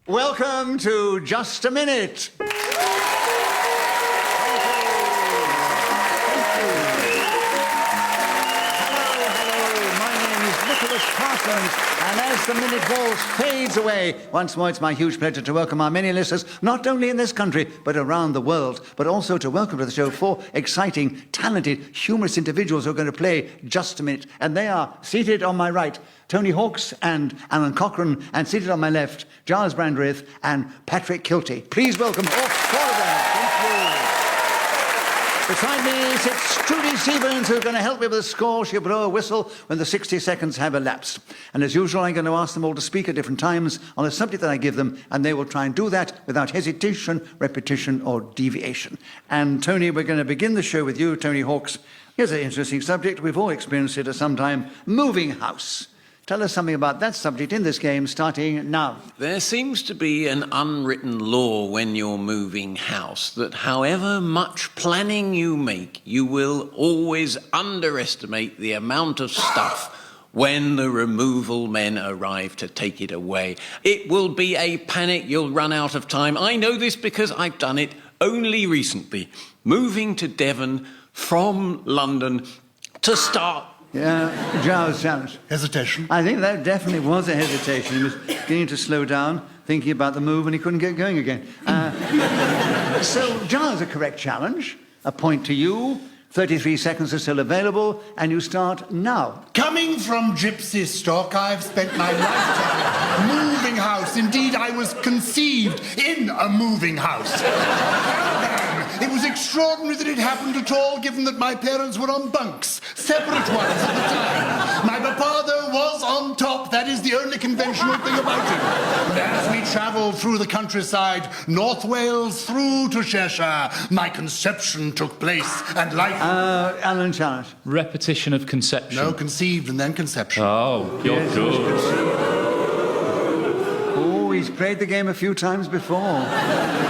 Welcome to Just a Minute. And as the minute waltz fades away, once more it's my huge pleasure to welcome our many listeners, not only in this country, but around the world, but also to welcome to the show 4 exciting, talented, humorous individuals who are going to play Just a Minute. And they are seated on my right, Tony Hawks and Alun Cochrane, and seated on my left, Gyles Brandreth and Patrick Kielty. Please welcome all 4 of them. Thank you. Beside me sits Trudy Stevens, who's going to help me with the score. She'll blow a whistle when the 60 seconds have elapsed. And as usual, I'm going to ask them all to speak at different times on a subject that I give them, and they will try and do that without hesitation, repetition, or deviation. And Tony, we're going to begin the show with you, Tony Hawks. Here's an interesting subject. We've all experienced it at some time. Moving house. Tell us something about that subject in this game, starting now. There seems to be an unwritten law when you're moving house that however much planning you make, you will always underestimate the amount of stuff when the removal men arrive to take it away. It will be a panic. You'll run out of time. I know this because I've done it only recently. Moving to Devon from London to start... Yeah, Gyles challenge. Hesitation. I think that definitely was a hesitation. He was beginning to slow down, thinking about the move, and he couldn't get going again. So, Gyles, a correct challenge. A point to you. 33 seconds are still available, and you start now. Coming from gypsy stock, I've spent my lifetime moving house. Indeed, I was conceived in a moving house. It was extraordinary that it happened at all, given that my parents were on bunks, separate ones at the time. My papa, though, was on top. That is the only conventional thing about him. And as we travelled through the countryside, North Wales through to Cheshire, my conception took place, and life... Alun challenge. Repetition of conception. No, conceived and then conception. Oh, you're Yes, good. Oh, he's played the game a few times before.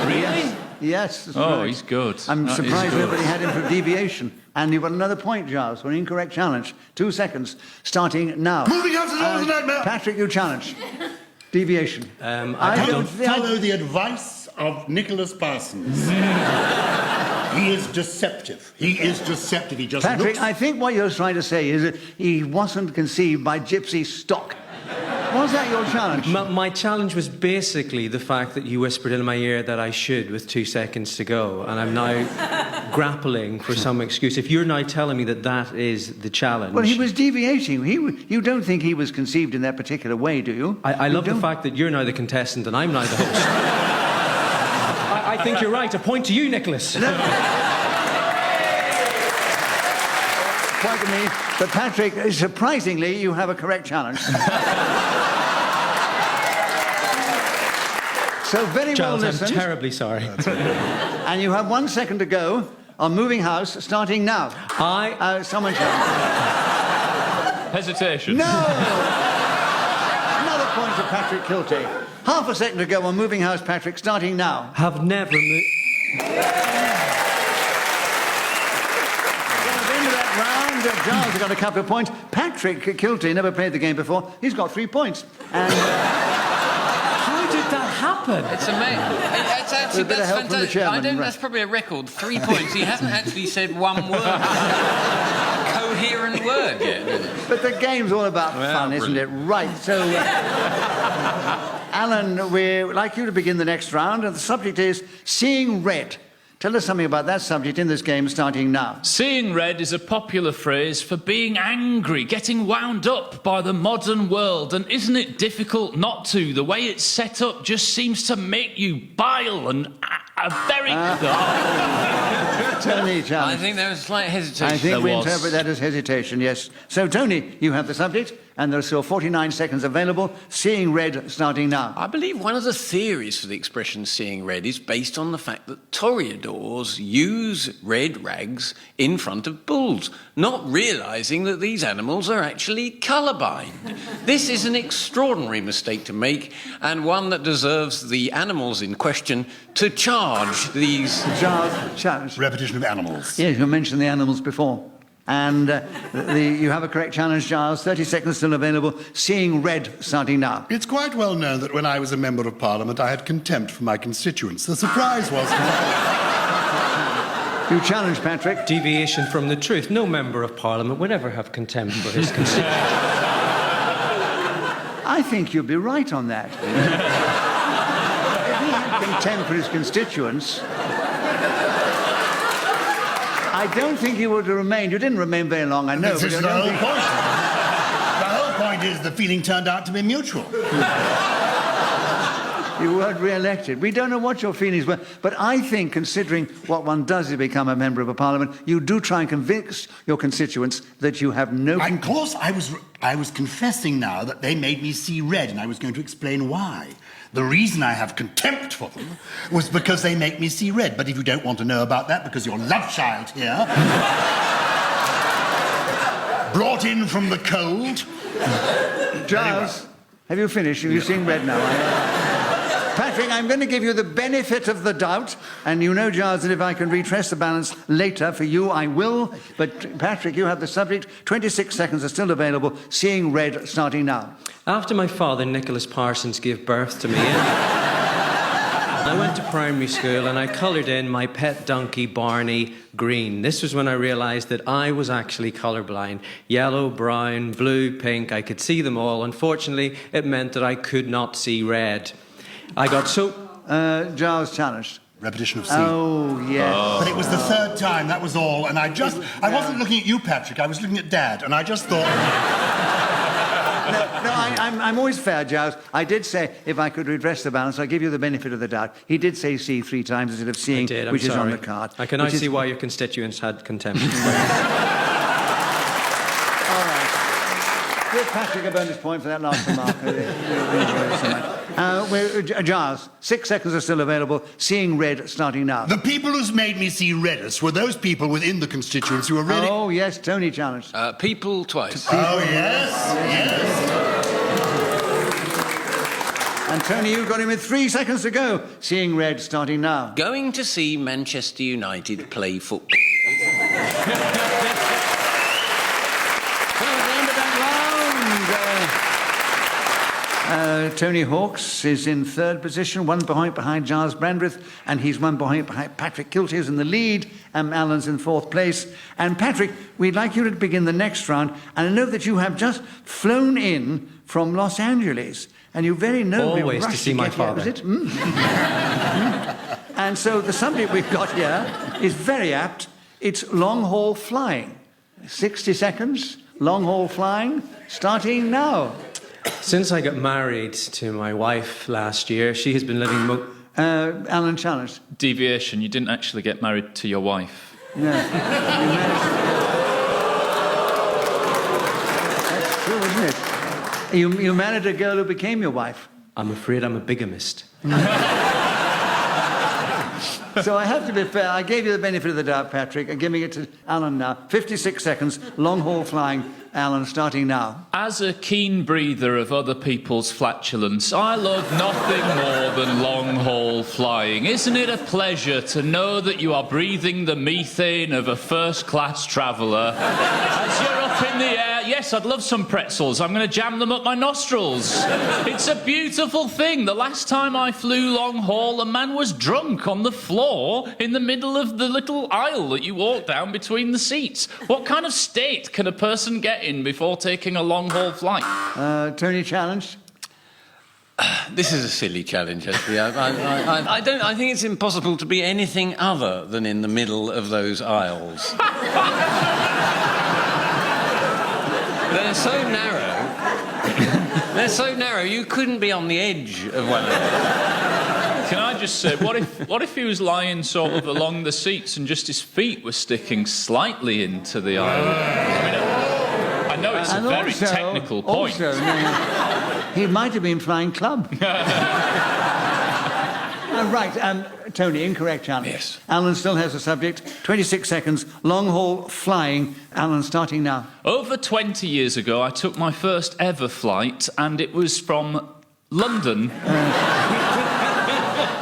Really? Yes. That's Oh, right. he's good. I'm That is surprised good. nobody had him for deviation. And you've got another point, Gyles, for an incorrect challenge. 2 seconds, starting now. Moving house is always a nightmare. Patrick, you challenge. Deviation. I don't follow the advice of Nicholas Parsons. He is deceptive. He is deceptive. He just Patrick, looks... I think what you're trying to say is that he wasn't conceived by gypsy stock. Was that your challenge? My challenge was basically the fact that you whispered in my ear that I should with 2 seconds to go, and I'm now grappling for some excuse. If you're now telling me that that is the challenge... Well, he was deviating. You don't think he was conceived in that particular way, do you? I love the fact that you're now the contestant and I'm now the host. I think you're right. A point to you, Nicholas. Point to me. But Patrick, surprisingly, you have a correct challenge. So very Gyles, well listened. I'm terribly sorry. And you have 1 second to go on Moving House, starting now. Someone challenge. Hesitation. No! Another point to Patrick Kielty. Half a second to go on Moving House, Patrick, starting now. Have never moved... Gyles has got a couple of points. Patrick Kielty never played the game before. He's got 3 points. And How did that happen? It's amazing. It's actually, a bit of that's help from the fantastic. chairman, I don't, right. that's probably a record. 3 points. He hasn't actually said one word. Coherent word yet. but the game's all about fun, isn't it? Right. So, Alun, we'd like you to begin the next round, and the subject is seeing red. Tell us something about that subject in this game, starting now. Seeing red is a popular phrase for being angry, getting wound up by the modern world. And isn't it difficult not to? The way it's set up just seems to make you bile and a very... Tony, challenge. I think there was a slight hesitation. I think we was. interpret that as hesitation, yes. So, Tony, you have the subject, and there are still 49 seconds available. Seeing red, starting now. I believe one of the theories for the expression seeing red is based on the fact that toreadors use red rags in front of bulls, not realising that these animals are actually colourblind. This is an extraordinary mistake to make, and one that deserves the animals in question to charge these... Challenge. Repetition of animals. Yes, you mentioned the animals before. And you have a correct challenge, Gyles. 30 seconds still available. Seeing red starting now. It's quite well known that when I was a Member of Parliament, I had contempt for my constituents. The surprise was... You challenge, Patrick. Deviation from the truth. No member of Parliament would ever have contempt for his constituents. I think you'd be right on that. If he had contempt for his constituents, I don't think he would have remained. You didn't remain very long, I know. This is the whole point. The whole point is the feeling turned out to be mutual. You weren't re-elected. We don't know what your feelings were, but I think, considering what one does to become a member of a parliament, you do try and convince your constituents that you have no... Of course, I was confessing now that they made me see red, and I was going to explain why. The reason I have contempt for them was because they make me see red. But if you don't want to know about that, because your love child here, brought in from the cold... Giles, have you finished? Are you seeing red now? Patrick, I'm going to give you the benefit of the doubt, and you know, Giles, that if I can retrace the balance later for you, I will. But, Patrick, you have the subject. 26 seconds are still available. Seeing red starting now. After my father, Nicholas Parsons, gave birth to me, I went to primary school and I coloured in my pet donkey, Barney, green. This was when I realised that I was actually colourblind. Yellow, brown, blue, pink, I could see them all. Unfortunately, it meant that I could not see red. I got so... Giles challenged. Repetition of C. Oh, yes. But it was the third time, that was all. And I wasn't looking at you, Patrick. I was looking at Dad. And I just thought... No, I'm always fair, Giles. I did say, if I could redress the balance, I'll give you the benefit of the doubt. He did say C 3 times instead of seeing, which is on the card. I can now see why your constituents had contempt. Give Patrick a bonus point for that last remark. Giles, 6 seconds are still available. Seeing red starting now. The people who's made me see reddest were those people within the constituents who were really... Oh, yes, Tony challenged. People twice. Oh, yes, yes. And Tony, you've got him with 3 seconds to go. Seeing red starting now. Going to see Manchester United play football. Tony Hawkes is in third position, 1 point behind Giles Brandreth, and he's 1 point behind Patrick Kielty, who's in the lead, and Alun's in 4th place. And Patrick, we'd like you to begin the next round, and I know that you have just flown in from Los Angeles, and you very nobly always rushed to see my father. Here, was it? And so the subject we've got here is very apt. It's long haul flying. 60 seconds, long haul flying, starting now. Since I got married to my wife last year, she has been living... Alun challenged. Deviation, you didn't actually get married to your wife. No. That's true, isn't it? You married a girl who became your wife. I'm afraid I'm a bigamist. So I have to be fair. I gave you the benefit of the doubt, Patrick. I'm giving it to Alun now. 56 seconds, long haul flying. Alun, starting now. As a keen breather of other people's flatulence, I love nothing more than long-haul flying. Isn't it a pleasure to know that you are breathing the methane of a first-class traveller? As you're up in the air, yes, I'd love some pretzels. I'm going to jam them up my nostrils. It's a beautiful thing. The last time I flew long-haul, a man was drunk on the floor in the middle of the little aisle that you walk down between the seats. What kind of state can a person get in before taking a long-haul flight? Tony challenged. This is a silly challenge, actually. I think it's impossible to be anything other than in the middle of those aisles. They're so narrow. They're so narrow, you couldn't be on the edge of one of them. Can I just say, what if he was lying sort of along the seats and just his feet were sticking slightly into the aisle? I know it's a very technical point. Also, he might have been flying club. Right, Tony, incorrect challenge. Yes. Alun still has the subject. 26 seconds, long haul flying. Alun, starting now. Over 20 years ago, I took my first ever flight, and it was from London.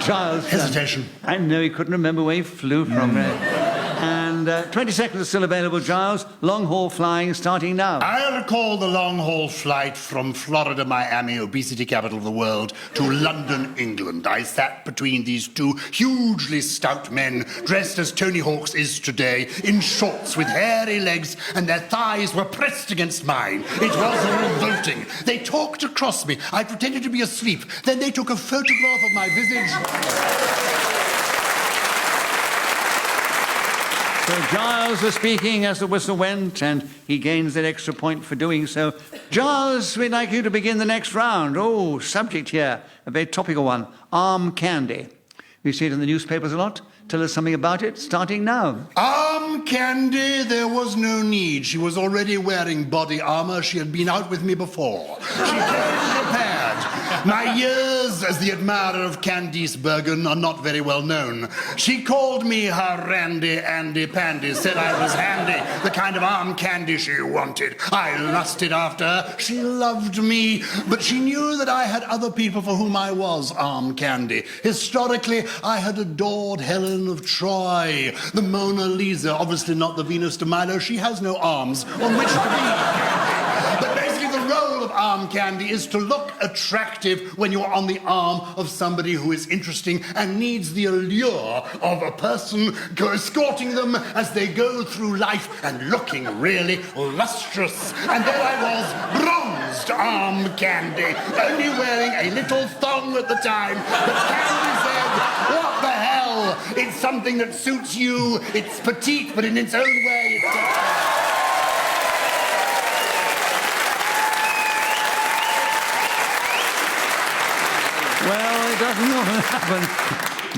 Giles. Hesitation. I know he couldn't remember where he flew from. And And 20 seconds are still available, Gyles. Long haul flying starting now. I recall the long-haul flight from Florida, Miami, obesity capital of the world, to London, England. I sat between these two hugely stout men, dressed as Tony Hawk's is today, in shorts with hairy legs, and their thighs were pressed against mine. It was revolting. They talked across me. I pretended to be asleep. Then they took a photograph of my visage. So Gyles was speaking as the whistle went, and he gains an extra point for doing so. Gyles, we'd like you to begin the next round. Oh, subject here, a very topical one. Arm candy. You see it in the newspapers a lot. Tell us something about it, starting now. Arm candy, there was no need. She was already wearing body armor. She had been out with me before. She came prepared. My years as the admirer of Candice Bergen are not very well known. She called me her Randy Andy Pandy, said I was handy, the kind of arm candy she wanted. I lusted after her. She loved me, but she knew that I had other people for whom I was arm candy. Historically, I had adored Helen of Troy, the Mona Lisa, obviously not the Venus de Milo. She has no arms on which to be. But basically the role of arm candy is to look attractive when you're on the arm of somebody who is interesting and needs the allure of a person escorting them as they go through life and looking really lustrous. And there I was, bronzed arm candy, only wearing a little thong at the time. But Candy said, what the hell? It's something that suits you. It's petite, but in its own way, it's... Well, it doesn't often happen,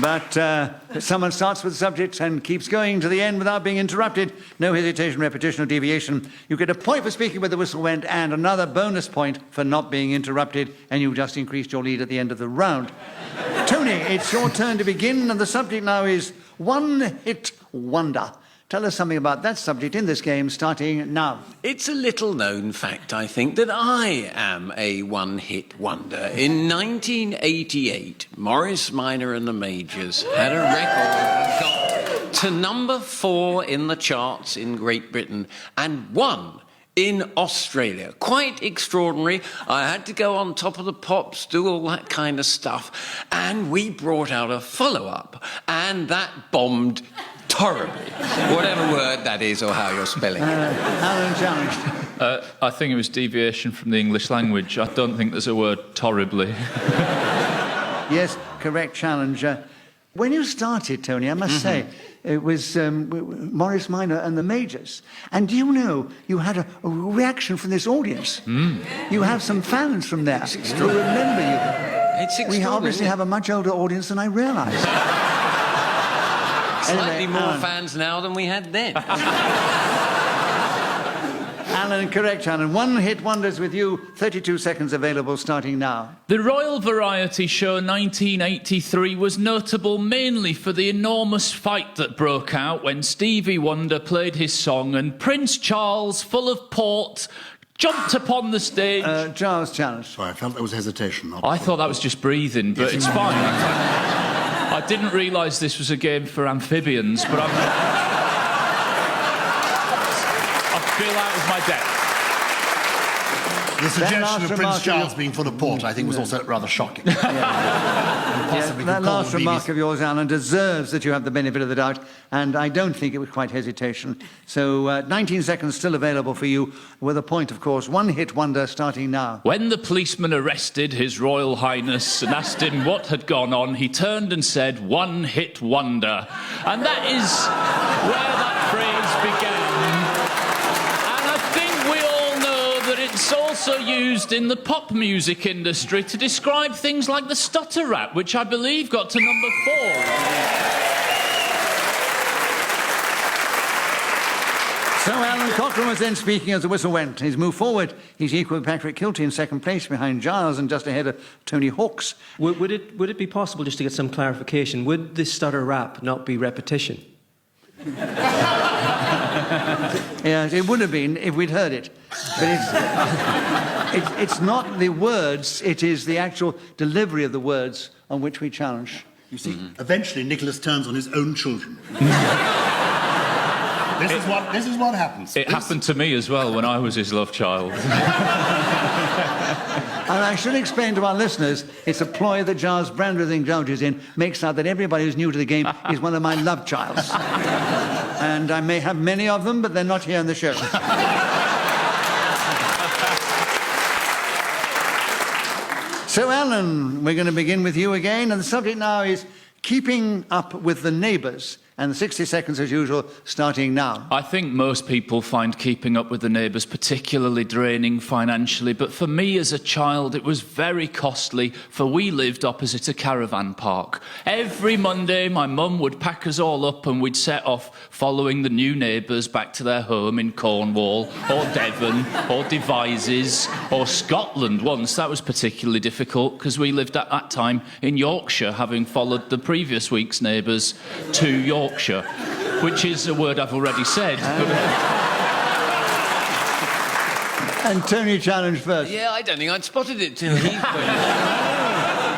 but someone starts with the subject and keeps going to the end without being interrupted. No hesitation, repetition, or deviation. You get a point for speaking where the whistle went and another bonus point for not being interrupted, and you've just increased your lead at the end of the round. Tony, it's your turn to begin, and the subject now is one-hit wonder. Tell us something about that subject in this game, starting now. It's a little-known fact, I think, that I am a one-hit wonder. In 1988, Morris Minor and the Majors had a record that got to number 4 in the charts in Great Britain and 1 in Australia. Quite extraordinary. I had to go on Top of the Pops, do all that kind of stuff, and we brought out a follow-up, and that bombed horribly. Whatever word that is or how you're spelling it. Alun challenged. I think it was deviation from the English language. I don't think there's a word horribly. Yes, correct challenge. When you started, Tony, I must say, it was Morris Minor and the Majors. And do you know, you had a reaction from this audience. You have some fans from there who remember you. It's extraordinary. We obviously have a much older audience than I realised. Slightly more fans now than we had then. Alun, correct, Alun. One-hit wonders with you. 32 seconds available, starting now. The Royal Variety Show 1983 was notable mainly for the enormous fight that broke out when Stevie Wonder played his song and Prince Charles, full of port, jumped upon the stage. Gyles challenge. Sorry, I felt there was hesitation. I thought that was just breathing, but it's fine. I didn't realise this was a game for amphibians, but I feel out of my depth. The suggestion of Prince Charles being full of port, I think, was also rather shocking. That last remark of yours, Alun, deserves that you have the benefit of the doubt, and I don't think it was quite hesitation. So 19 seconds still available for you, with a point, of course. One-hit wonder starting now. When the policeman arrested His Royal Highness and asked him what had gone on, he turned and said, "One-hit wonder." And that is where that phrase began. It's also used in the pop music industry to describe things like the stutter rap, which I believe got to number 4. So Alun Cochrane was then speaking as the whistle went. He's moved forward. He's equal with Patrick Kielty in second place behind Gyles and just ahead of Tony Hawk's. Would it be possible just to get some clarification? Would this stutter rap not be repetition? Yeah, it would have been if we'd heard it. But it's not the words, it is the actual delivery of the words on which we challenge. You see, eventually Nicholas turns on his own children. This is what happens. It happened to me as well when I was his love child. And I should explain to our listeners, it's a ploy that Gyles Brandreth indulges in, makes out that everybody who's new to the game is one of my love childs. And I may have many of them, but they're not here in the show. So, Alun, we're going to begin with you again, and the subject now is keeping up with the neighbours. And 60 seconds, as usual, starting now. I think most people find keeping up with the neighbours particularly draining financially, but for me as a child it was very costly, for we lived opposite a caravan park. Every Monday my mum would pack us all up and we'd set off following the new neighbours back to their home in Cornwall or Devon or Devizes or Scotland once. That was particularly difficult because we lived at that time in Yorkshire, having followed the previous week's neighbours to Yorkshire, which is a word I've already said. And Tony challenged first. Yeah, I don't think I'd spotted it till he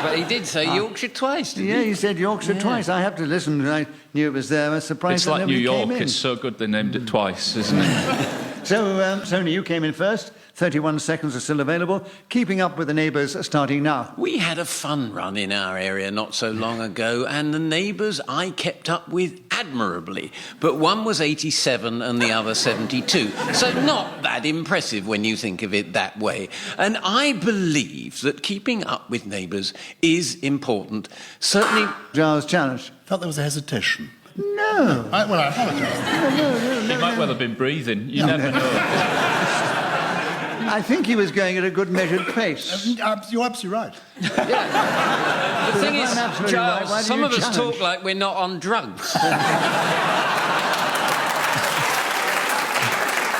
but he did say Yorkshire twice, didn't Yeah, he? he said Yorkshire twice. I have to listen. I knew it was there. I was surprised It's that like New nobody York, came in. it's so good they named it twice, isn't it? So, Tony, you came in first. 31 seconds are still available. Keeping up with the neighbours starting now. We had a fun run in our area not so long ago, and the neighbours I kept up with admirably. But one was 87 and the other 72. So not that impressive when you think of it that way. And I believe that keeping up with neighbours is important. Certainly... Gyles challenged. Felt there was a hesitation. No. I apologise. He might well have been breathing. You never know. I think he was going at a good measured pace. You're absolutely right. The thing is, I'm absolutely Giles, right. Why do some you of us challenge? talk like we're not on drugs.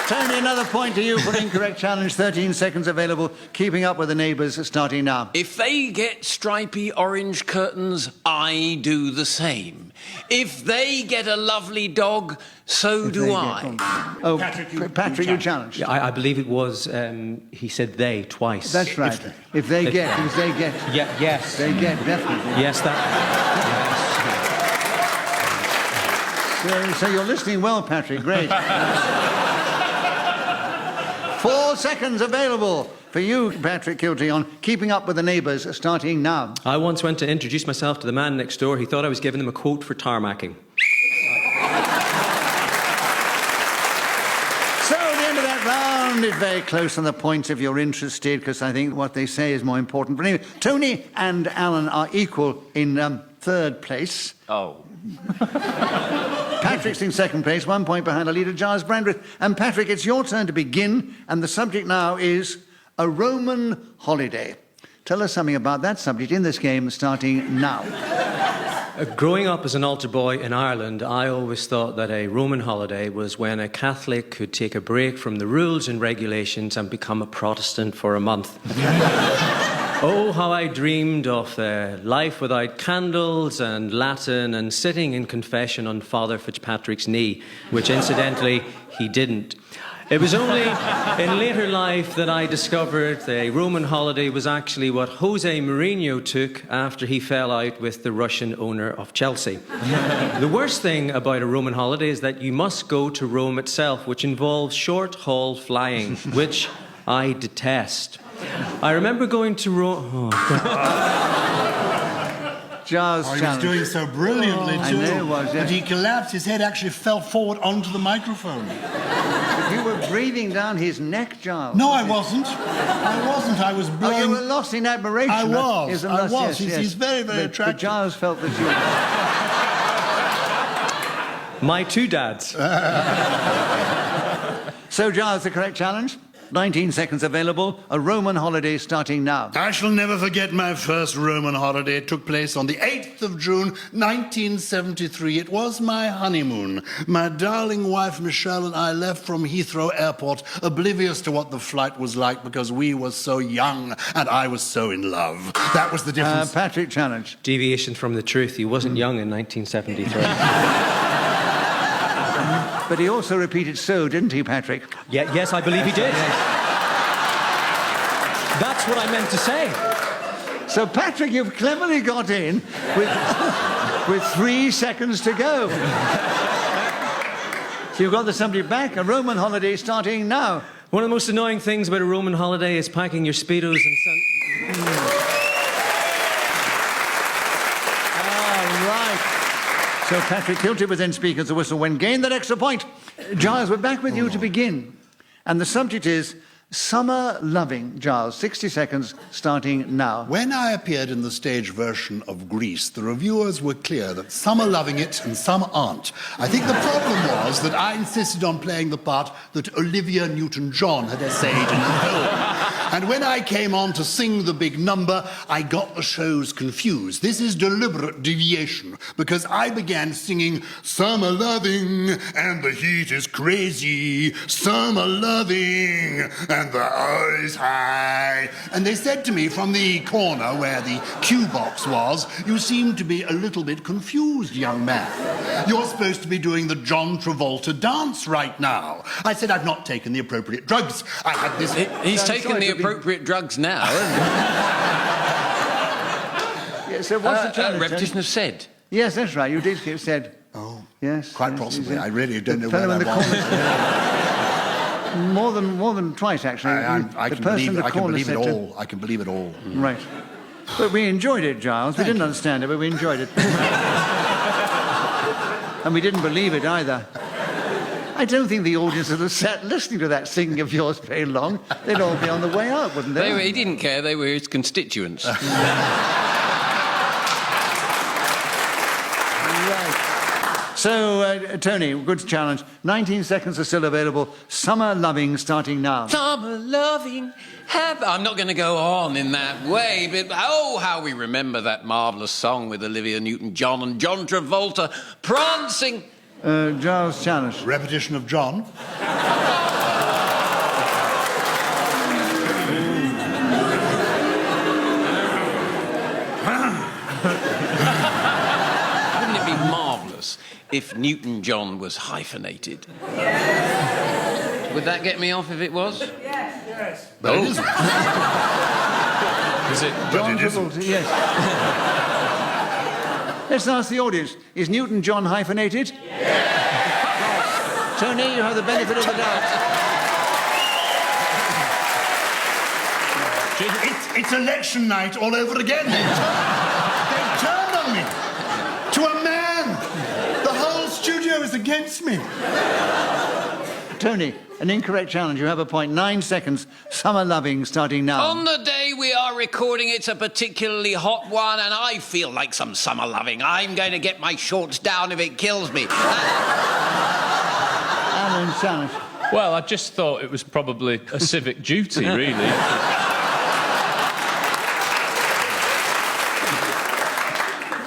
Tony, another point to you for incorrect challenge. 13 seconds available. Keeping up with the neighbours starting now. If they get stripy orange curtains, I do the same. If they get a lovely dog, so do I. Oh, Patrick, you challenged. Yeah, I believe it was, he said they twice. That's right. If they get. Yeah, yes. They get, definitely. Yes, that... So you're listening well, Patrick. Great. 4 seconds available for you, Patrick Kielty, on keeping up with the neighbours starting now. I once went to introduce myself to the man next door. He thought I was giving him a quote for tarmacking. So at the end of that round, it's very close on the points if you're interested, because I think what they say is more important. But anyway, Tony and Alun are equal in third place. Oh. Patrick's in second place, 1 point behind our leader, Gyles Brandreth. And Patrick, it's your turn to begin, and the subject now is a Roman holiday. Tell us something about that subject in this game, starting now. Growing up as an altar boy in Ireland, I always thought that a Roman holiday was when a Catholic could take a break from the rules and regulations and become a Protestant for a month. Oh, how I dreamed of life without candles and Latin and sitting in confession on Father Fitzpatrick's knee, which incidentally he didn't. It was only in later life that I discovered the Roman holiday was actually what Jose Mourinho took after he fell out with the Russian owner of Chelsea. The worst thing about a Roman holiday is that you must go to Rome itself, which involves short-haul flying, which I detest. I remember going to Rome... Gyles Oh, he was challenge. doing so brilliantly, too. I know he was, yeah. But he collapsed. His head actually fell forward onto the microphone. You were breathing down his neck, Gyles. No, I wasn't. I was Oh, blowing... you were lost in admiration. I was. Yes, I was. yes, He's- yes. he's very, very But attractive. Gyles felt that My two dads. So, Gyles, the correct challenge? 19 seconds available. A Roman holiday starting now. I shall never forget my first Roman holiday. It took place on the 8th of June, 1973. It was my honeymoon. My darling wife, Michelle, and I left from Heathrow Airport, oblivious to what the flight was like because we were so young and I was so in love. That was the difference. Patrick challenge. Deviation from the truth. He wasn't young in 1973. But he also repeated so, didn't he, Patrick? Yeah, yes, I believe he did. That's what I meant to say. So, Patrick, you've cleverly got in with 3 seconds to go. So you've got the subject back. A Roman holiday starting now. One of the most annoying things about a Roman holiday is packing your Speedos and So Patrick Kielty was then speaking as the whistle when gained that extra point. Gyles, we're back with you to begin. And the subject is summer loving. Gyles, 60 seconds starting now. When I appeared in the stage version of Grease, the reviewers were clear that some are loving it and some aren't. I think the problem was that I insisted on playing the part that Olivia Newton-John had essayed in the film. And when I came on to sing the big number, I got the shows confused. This is deliberate deviation, because I began singing summer loving and the heat is crazy, summer loving and the eyes high. And they said to me from the corner where the cue box was, you seem to be a little bit confused, young man. You're supposed to be doing the John Travolta dance right now. I said I've not taken the appropriate drugs. I had this... He's taken the appropriate drugs now, hasn't he? Yeah, so what's the challenge? Repetition of said. Yes, that's right. You did hear said. Oh, yes. quite yes, possibly. yes. I really don't know fellow where in the that was. corner. more than twice, actually. I The can person in believe, the I can corner believe it said to- all. I can believe it all. Right. But we enjoyed it, Gyles. We didn't understand it, but we enjoyed it. And we didn't believe it either. I don't think the audience would have sat listening to that singing of yours very long. They'd all be on the way out, wouldn't they? He didn't care. They were his constituents. Right. So, Tony, good challenge. 19 seconds are still available. Summer loving starting now. Summer loving. I'm not going to go on in that way, but oh, how we remember that marvellous song with Olivia Newton-John and John Travolta prancing. Gyles challenge. Repetition of John. Wouldn't it be marvellous if Newton-John was hyphenated? Would that get me off if it was? Yes. But it isn't. Is it? John it isn't. Travolta, yes. Let's ask the audience. Is Newton-John hyphenated? Yes. Tony, you have the benefit of the doubt. It's election night all over again. They've turned on me. To a man. The whole studio is against me. Tony, an incorrect challenge. You have a point. 9 seconds. Summer loving starting now. On the day we are recording, it's a particularly hot one, and I feel like some summer loving. I'm going to get my shorts down if it kills me. Alun challenge. Well, I just thought it was probably a civic duty, really.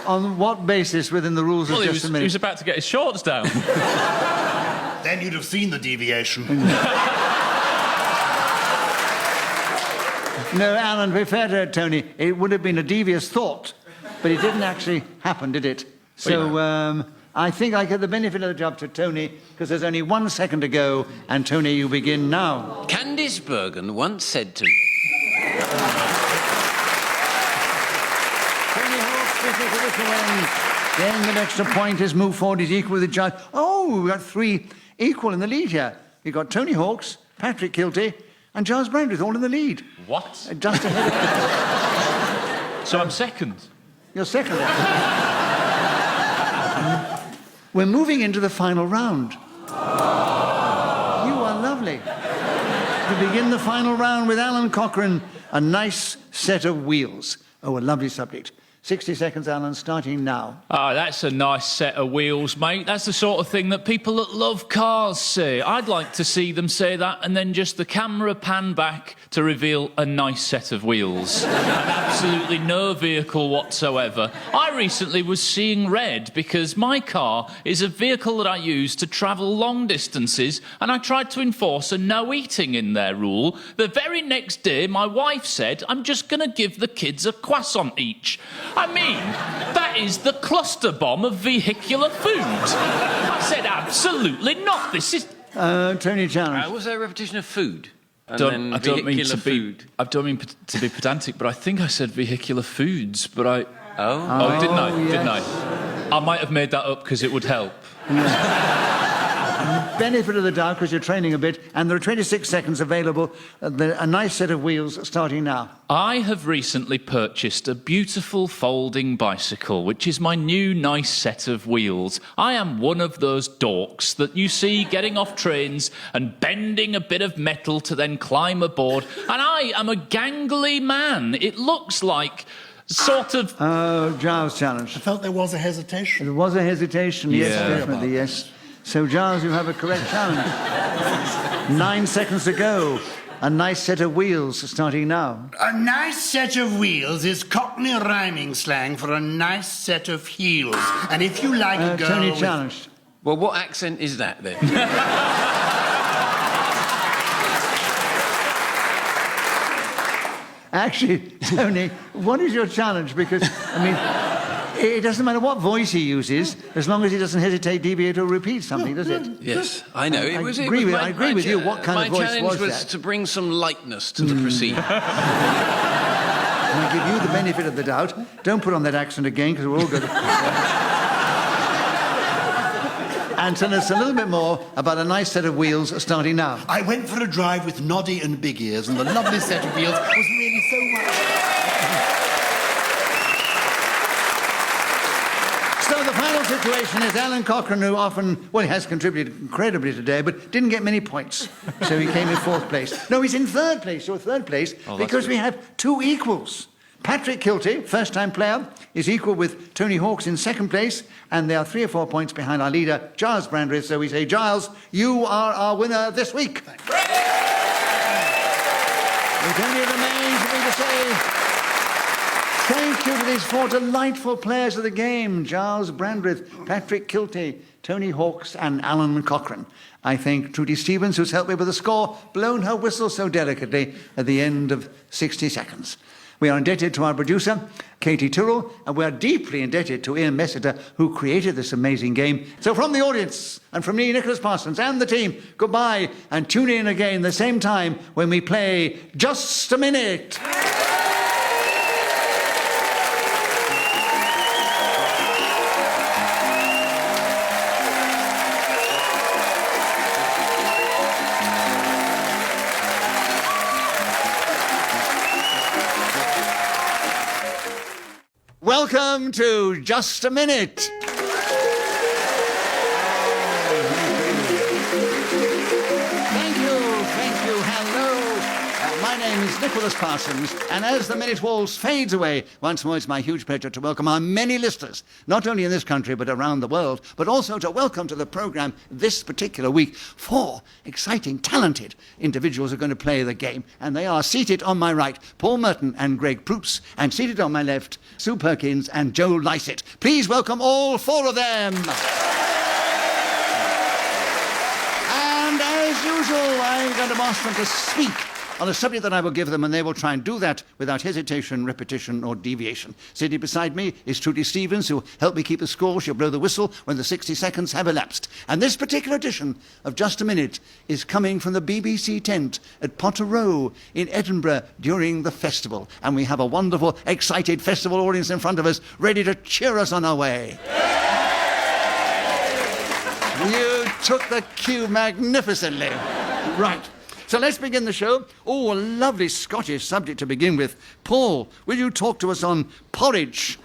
On what basis within the rules of Well, just a he minute? was about to get his shorts down. Then you'd have seen the deviation. No, Alan, to be fair to Tony, it would have been a devious thought, but it didn't actually happen, did it? So I think I get the benefit of the job to Tony, because there's only 1 second to go, and Tony, you begin now. Candice Bergen once said to me... Tony Hawk's business of this win. Then the extra point is moved forward, is equal with the judge. Oh, we've got 3 equal in the lead here. You've got Tony Hawk's, Patrick Kielty, and Gyles Brandreth all in the lead. What? Just ahead of So I'm second. You're second. We're moving into the final round. You are lovely. To begin the final round with Alan Cochrane, a nice set of wheels. Oh, a lovely subject. 60 seconds, Alan, starting now. Ah, that's a nice set of wheels, mate. That's the sort of thing that people that love cars say. I'd like to see them say that and then just the camera pan back to reveal a nice set of wheels. And absolutely no vehicle whatsoever. I recently was seeing red because my car is a vehicle that I use to travel long distances, and I tried to enforce a no eating in there rule. The very next day, my wife said, I'm just going to give the kids a croissant each. I mean, that is the cluster bomb of vehicular food. I said, absolutely not. This is... Tony challenge. was there a repetition of food? And I then don't mean to vehicular food. I don't mean to be pedantic, but I think I said vehicular foods, but I... Oh? Oh, didn't I? yes. Didn't I? I might have made that up because it would help. benefit of the doubt because you're training a bit, and there are 26 seconds available. A nice set of wheels starting now. I have recently purchased a beautiful folding bicycle, which is my new nice set of wheels. I am one of those dorks that you see getting off trains and bending a bit of metal to then climb aboard, and I am a gangly man. It looks like sort of... Oh, Gyles challenge. I felt there was a hesitation. There was a hesitation, yes, Yeah. definitely, yes. So, Gyles, you have a correct challenge. 9 seconds to go. A nice set of wheels starting now. A nice set of wheels is Cockney rhyming slang for a nice set of heels. And if you like a girl Tony with... challenged. Well, what accent is that then? Actually, Tony, what is your challenge? Because, I mean, it doesn't matter what voice he uses, as long as he doesn't hesitate, deviate, or repeat something, does it? Yes, I know. I agree with you. What kind of voice my challenge was that? to bring some lightness to the proceeding. I give you the benefit of the doubt. Don't put on that accent again, because we're all good. And tell us a little bit more about a nice set of wheels starting now. I went for a drive with Noddy and Big Ears, and the lovely set of wheels was really so wonderful. So the final situation is Alan Cochrane, who often, well, he has contributed incredibly today, but didn't get many points. So he came in 4th place. No, he's in 3rd place, or 3rd place, because we have 2 equals. Patrick Kielty, first-time player, is equal with Tony Hawks in 2nd place, and they are 3 or 4 points behind our leader, Gyles Brandreth. So we say, Gyles, you are our winner this week. It only remains for me to say thank you to these 4 delightful players of the game, Gyles Brandreth, Patrick Kielty, Tony Hawks, and Alun Cochrane. I thank Trudy Stevens, who's helped me with the score, blown her whistle so delicately at the end of 60 seconds. We are indebted to our producer, Katie Tyrrell, and we are deeply indebted to Ian Messiter, who created this amazing game. So from the audience, and from me, Nicholas Parsons, and the team, goodbye, and tune in again the same time when we play Just a Minute. Welcome to Just a Minute. Thank you, hello. My name is Nicholas Parsons, and as the minute waltz fades away, once more it's my huge pleasure to welcome our many listeners, not only in this country but around the world, but also to welcome to the programme this particular week 4 exciting, talented individuals who are going to play the game. And they are seated on my right, Paul Merton and Greg Proops, and seated on my left, Sue Perkins and Joe Lycett. Please welcome all 4 of them. And as usual, I'm going to ask them to speak on a subject that I will give them, and they will try and do that without hesitation, repetition, or deviation. Sitting beside me is Trudy Stevens, who helped me keep the score. She'll blow the whistle when the 60 seconds have elapsed. And this particular edition of Just a Minute is coming from the BBC tent at Potter Row in Edinburgh during the festival. And we have a wonderful, excited festival audience in front of us, ready to cheer us on our way. You took the cue magnificently. Right. So let's begin the show. Oh, a lovely Scottish subject to begin with. Paul, will you talk to us on porridge?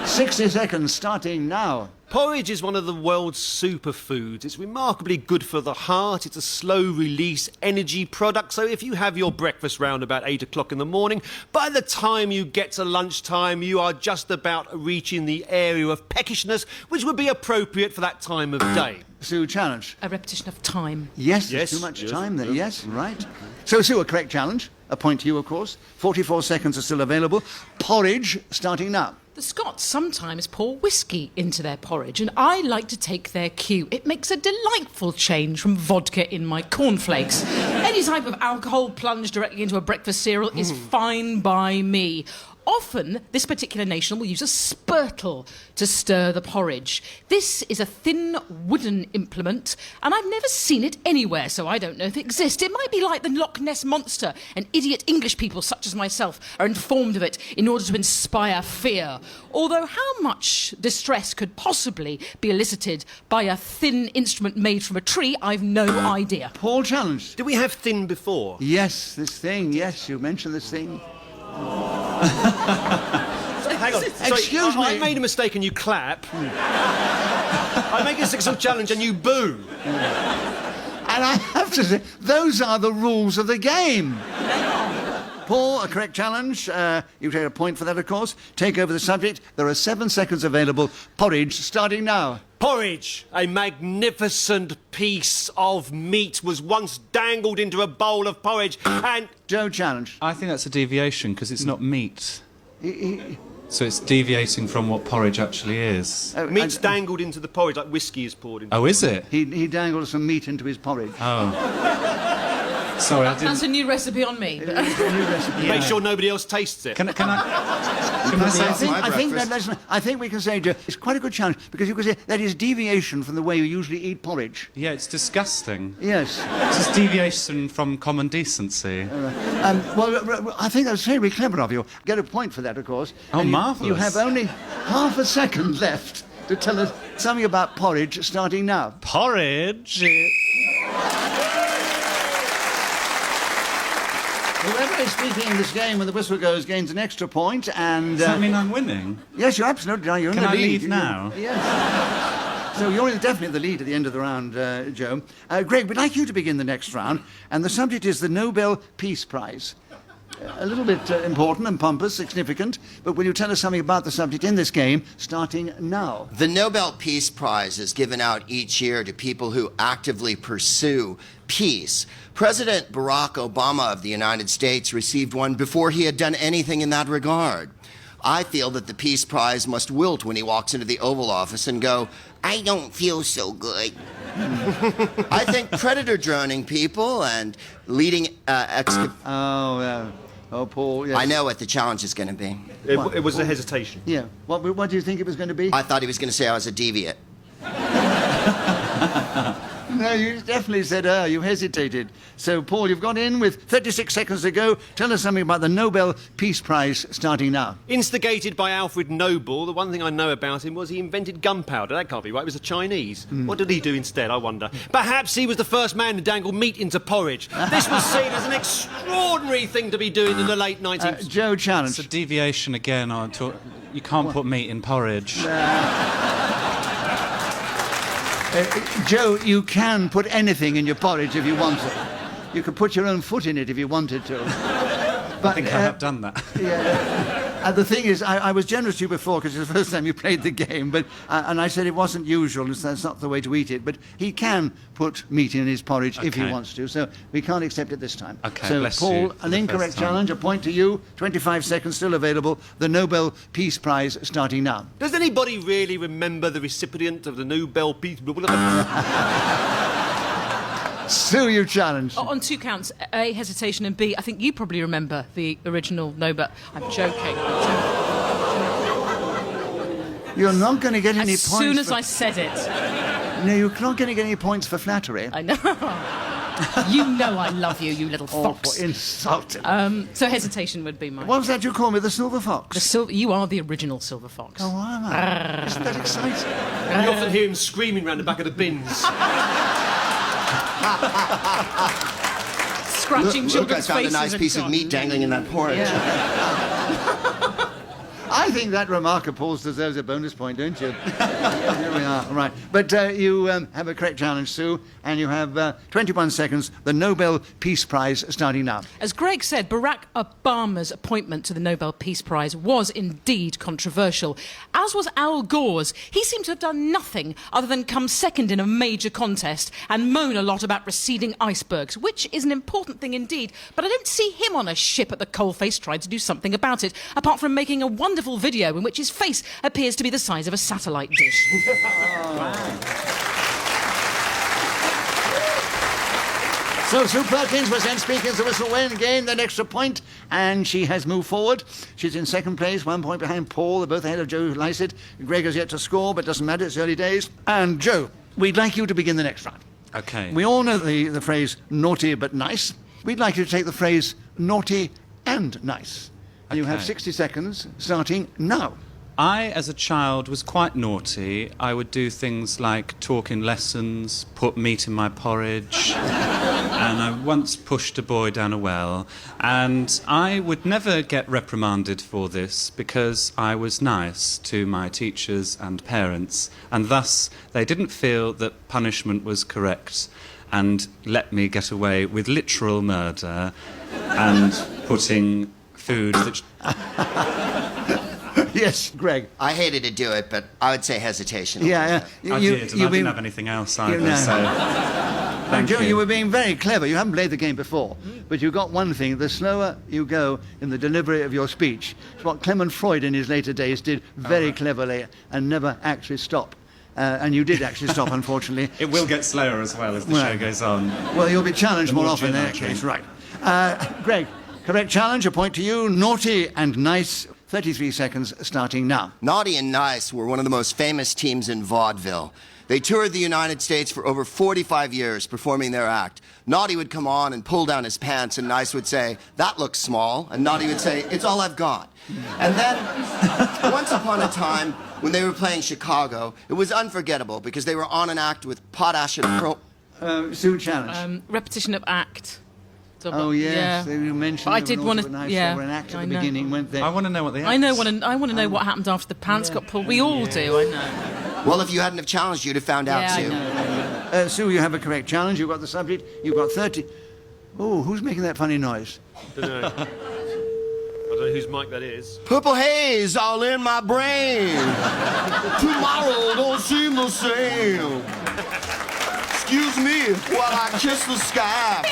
60 seconds starting now. Porridge is one of the world's superfoods. It's remarkably good for the heart. It's a slow-release energy product. So if you have your breakfast round about 8 o'clock in the morning, by the time you get to lunchtime, you are just about reaching the area of peckishness, which would be appropriate for that time of day. Sue, challenge. A repetition of time. Yes, there's too much time there. Yes, right. So, Sue, a correct challenge. A point to you, of course. 44 seconds are still available. Porridge starting now. The Scots sometimes pour whiskey into their porridge, and I like to take their cue. It makes a delightful change from vodka in my cornflakes. Any type of alcohol plunged directly into a breakfast cereal is fine by me. Often, this particular nation will use a spurtle to stir the porridge. This is a thin wooden implement, and I've never seen it anywhere, so I don't know if it exists. It might be like the Loch Ness Monster, and idiot English people such as myself are informed of it in order to inspire fear. Although how much distress could possibly be elicited by a thin instrument made from a tree, I've no idea. Paul challenged. Did we have thin before? Yes, this thing. Yes, you mentioned this thing. Hang on. Sorry, Excuse me. I made a mistake and you clap. I make a successful challenge and you boo. And I have to say, those are the rules of the game. Paul, a correct challenge. You take a point for that, of course. Take over the subject. There are 7 seconds available. Porridge, starting now. Porridge, a magnificent piece of meat, was once dangled into a bowl of porridge and... Joe challenge. I think that's a deviation because it's not meat. So it's deviating from what porridge actually is. Meat's dangled into the porridge like whiskey is poured into. Oh, is it? He dangled some meat into his porridge. Oh. Sorry, I didn't... That's a new recipe on me. Make sure nobody else tastes it. Can I say... I think we can say, Joe, it's quite a good challenge because you can say that is deviation from the way you usually eat porridge. Yeah, it's disgusting. Yes. It's just deviation from common decency. Well, I think that's very clever of you. Get a point for that, of course. Oh, And marvellous. You have only half a second left to tell us something about porridge, starting now. Porridge. Whoever is speaking in this game when the whistle goes gains an extra point, and... Does that mean I'm winning? Yes, you're absolutely right. You're in Can the I lead. leave now? Yes. So you're definitely in the lead at the end of the round, Joe. Greg, we'd like you to begin the next round, and the subject is the Nobel Peace Prize. A little bit important and pompous, significant, but will you tell us something about the subject in this game, starting now? The Nobel Peace Prize is given out each year to people who actively pursue peace. President Barack Obama of the United States received one before he had done anything in that regard. I feel that the Peace Prize must wilt when he walks into the Oval Office and go, "I don't feel so good." I think predator droning people and leading Paul, yes. I know what the challenge is going to be. It was a hesitation. Yeah. What do you think it was going to be? I thought he was going to say I was a deviant. No, you definitely said, you hesitated. So, Paul, you've got in with 36 seconds to go. Tell us something about the Nobel Peace Prize, starting now. Instigated by Alfred Nobel, the one thing I know about him was he invented gunpowder. That can't be right. It was a Chinese. What did he do instead, I wonder? Perhaps he was the first man to dangle meat into porridge. This was seen as an extraordinary thing to be doing in the late 19th... Joe challenge. It's a deviation again. You can't put meat in porridge. Joe, you can put anything in your porridge if you want to. You could put your own foot in it if you wanted to. But, I think I have done that. Yeah. And the thing is, I was generous to you before because it's the first time you played the game, but and I said it wasn't usual, and that's not the way to eat it. But he can put meat in his porridge if he wants to, so we can't accept it this time. Okay, so, bless Paul, you an incorrect challenge, a point to you, 25 seconds still available, the Nobel Peace Prize starting now. Does anybody really remember the recipient of the Nobel Peace... Sue, you challenge. On 2 counts, A, hesitation, and B, I think you probably remember the original Nobel. I'm joking. You're not going to get any points. As soon as I said it. No, you're not going to get any points for flattery. I know. You know I love you, you little fox. For insulting. So hesitation would be mine. What was that you call me, the silver fox? You are the original silver fox. Oh, am I? Isn't that exciting? You often hear him screaming round the back of the bins. Scratching Look, children's I found a faces nice and piece of meat dangling in that porridge. Yeah. I think that remark of Paul's deserves a bonus point, don't you? Here we are. All right. But you have a correct challenge, Sue, and you have 21 seconds. The Nobel Peace Prize starting now. As Greg said, Barack Obama's appointment to the Nobel Peace Prize was indeed controversial, as was Al Gore's. He seemed to have done nothing other than come second in a major contest and moan a lot about receding icebergs, which is an important thing indeed, but I don't see him on a ship at the coalface trying to do something about it, apart from making a wonderful video in which his face appears to be the size of a satellite dish. So Sue Perkins was then speaking as the whistle went again, then extra point, and she has moved forward. She's in second place, 1 point behind Paul. They're both ahead of Joe Lycett. Greg has yet to score, but doesn't matter, it's early days. And Joe, we'd like you to begin the next round. Okay. We all know the phrase naughty but nice. We'd like you to take the phrase naughty and nice. And you have Okay. 60 seconds starting now. I, as a child, was quite naughty. I would do things like talk in lessons, put meat in my porridge, and I once pushed a boy down a well. And I would never get reprimanded for this because I was nice to my teachers and parents, and thus they didn't feel that punishment was correct and let me get away with literal murder and putting food that... Yes, Greg. I hated to do it, but I would say hesitation. Yeah, I did, and I didn't have anything else either, know. so... And Thank Joe, you. you were being very clever. You haven't played the game before, but you got one thing. The slower you go in the delivery of your speech, it's what Clement Freud in his later days did very cleverly and never actually stop. And you did actually stop, unfortunately. It will get slower as well as the Well, show goes on. Well, you'll be challenged The more more often in gin I that case. drink. Right. Greg, correct challenge, a point to you. Naughty and nice, 33 seconds starting now. Naughty and Nice were one of the most famous teams in vaudeville. They toured the United States for over 45 years performing their act. Naughty would come on and pull down his pants, and Nice would say, "That looks small." And Naughty would say, "It's all I've got." And then, once upon a time, when they were playing Chicago, it was unforgettable because they were on an act with potash and Sue, challenge. Repetition of act. Oh, yes, Yeah. you mentioned I there did was want also to. a nice Yeah, or an act I at the know. beginning, weren't there? I want to know what the I want to know what happened after the pants got pulled. We all do. I know. Well, if you hadn't have challenged, you'd have found out, Yeah, I Sue. know. Sue, you have a correct challenge. You've got the subject. You've got 30. Oh, who's making that funny noise? I don't know whose mic that is. Purple haze all in my brain. Tomorrow don't seem the same. Excuse me while I kiss the sky.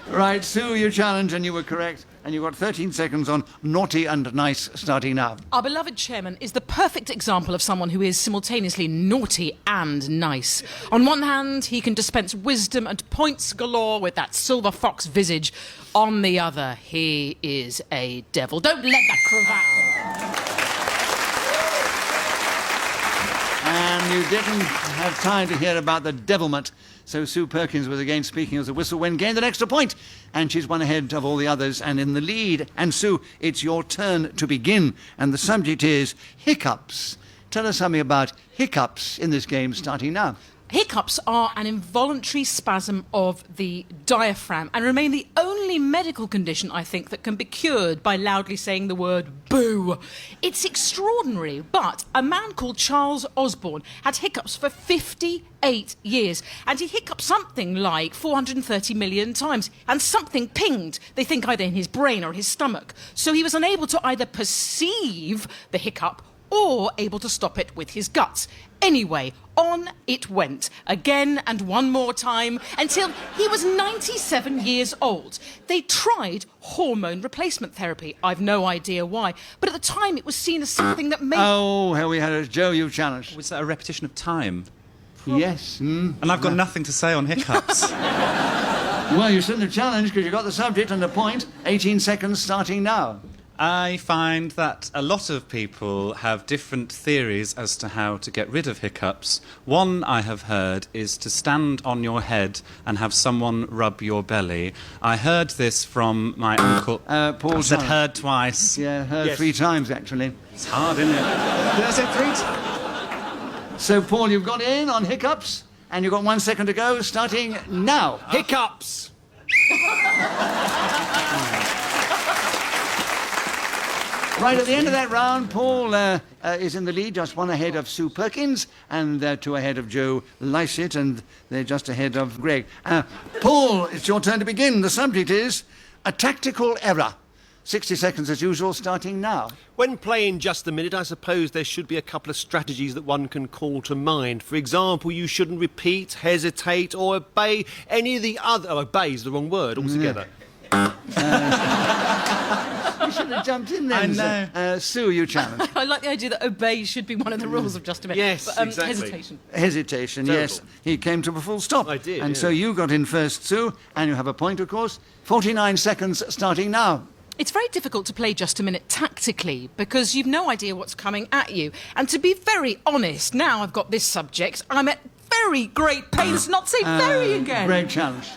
Right, Sue, you challenge, and you were correct. And you've got 13 seconds on naughty and nice starting now. Our beloved chairman is the perfect example of someone who is simultaneously naughty and nice. On one hand, he can dispense wisdom and points galore with that silver fox visage. On the other, he is a devil. Don't let that cravat... And you didn't have time to hear about the devilment. So Sue Perkins was again speaking as a whistle when gained an extra point. And she's one ahead of all the others and in the lead. And Sue, it's your turn to begin. And the subject is hiccups. Tell us something about hiccups in this game starting now. Hiccups are an involuntary spasm of the diaphragm and remain the only medical condition, I think, that can be cured by loudly saying the word boo. It's extraordinary, but a man called Charles Osborne had hiccups for 58 years, and he hiccuped something like 430 million times, and something pinged, they think either in his brain or his stomach. So he was unable to either perceive the hiccup or able to stop it with his guts. Anyway, on it went, again and one more time, until he was 97 years old. They tried hormone replacement therapy. I've no idea why, but at the time it was seen as something that made... Oh, here we had it. Joe, you've challenged. Was that a repetition of time? Yes. And I've got nothing to say on hiccups. Well, you shouldn't have challenged because you got the subject and the point. 18 seconds starting now. I find that a lot of people have different theories as to how to get rid of hiccups. One I have heard is to stand on your head and have someone rub your belly. I heard this from my uncle. Paul I said Thomas. heard twice. Yeah, heard Yes. 3 times, actually. It's hard, isn't it? Did I say 3 times? So, Paul, you've got in on hiccups, and you've got 1 second to go, starting now. Hiccups! Right at the end of that round, Paul is in the lead, just 1 ahead of Sue Perkins, and 2 ahead of Joe Lycett, and they're just ahead of Greg. Paul, it's your turn to begin. The subject is a tactical error. 60 seconds as usual, starting now. When playing Just a Minute, I suppose there should be a couple of strategies that one can call to mind. For example, you shouldn't repeat, hesitate, or obey any of the other... Oh, obey is the wrong word altogether. You should have jumped in there. I know. Sue, you challenge. I like the idea that obey should be one of the rules of just a minute. Yes, but, exactly. Hesitation. Hesitation, Terrible. yes. He came to a full stop. I did, And yeah. so you got in first, Sue, and you have a point, of course. 49 seconds starting now. It's very difficult to play just a minute tactically because you've no idea what's coming at you. And to be very honest, now I've got this subject, I'm at very great pains not to say very again. Great challenge.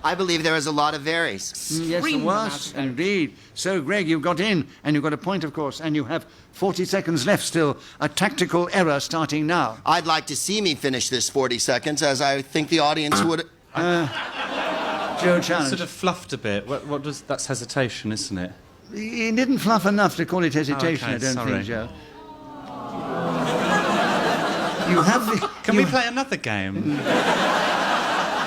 I believe there is a lot of varies. Yes, there Scream was, them out. indeed. So, Greg, you got in, and you got a point, of course, and you have 40 seconds left still. A tactical error starting now. I'd like to see me finish this 40 seconds, as I think the audience would. Joe challenge. Sort of fluffed a bit. What does... That's hesitation, isn't it? He didn't fluff enough to call it hesitation, Oh, okay, I don't sorry. think, Joe. You have the... Can we play another game?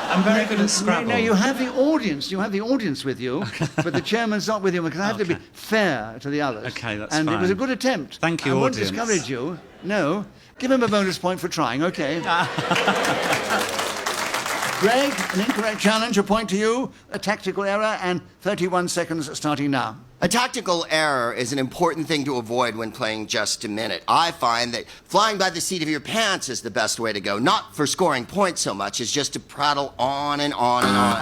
I'm very good at Scrabble. No, you have the audience. You have the audience with you, but the chairman's not with you because I have to be Okay. fair to the others. Okay, that's and it was a fine. good attempt. Thank you, I won't audience. discourage you. No. Give him a bonus point for trying, okay? Greg, an incorrect challenge, a point to you, a tactical error, and 31 seconds starting now. A tactical error is an important thing to avoid when playing just a minute. I find that flying by the seat of your pants is the best way to go. Not for scoring points so much as just to prattle on and on and on.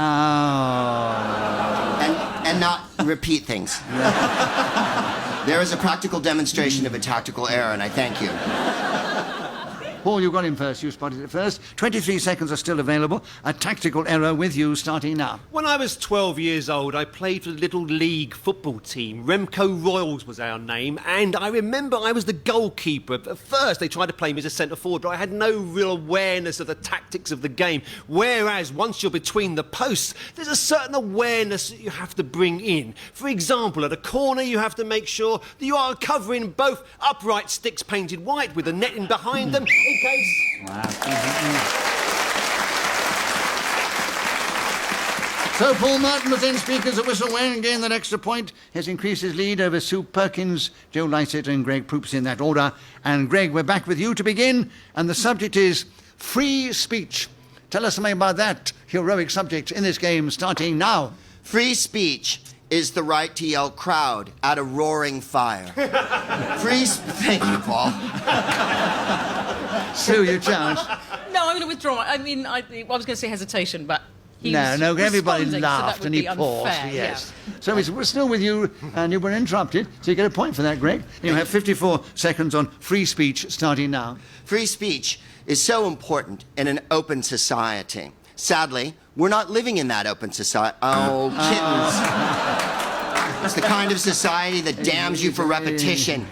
And not repeat things. There is a practical demonstration of a tactical error, and I thank you. Paul, you got him first. You spotted it first. 23 seconds are still available. A tactical error with you starting now. When I was 12 years old, I played for the little league football team. Remco Royals was our name, and I remember I was the goalkeeper. At first, they tried to play me as a centre forward, but I had no real awareness of the tactics of the game. Whereas, once you're between the posts, there's a certain awareness that you have to bring in. For example, at a corner, you have to make sure that you are covering both upright sticks painted white with the netting behind them in case... So Paul Merton was in speakers at whistle when gained that extra point. Has increased his lead over Sue Perkins, Joe Lycett and Greg Proops in that order. And Greg, we're back with you to begin. And the subject is free speech. Tell us something about that heroic subject in this game starting now. Free speech is the right to yell crowd at a roaring fire. Thank you, Paul. Sue, you challenge. No, I'm going to withdraw. I mean, I was going to say hesitation, but he was No, everybody responding, laughed so that and would he be paused. unfair, Yes. So we're still with you, and you were interrupted, so you get a point for that, Greg. You have 54 seconds on free speech starting now. Free speech is so important in an open society. Sadly, we're not living in that open society. Oh, kittens. It's the kind of society that damns you for repetition.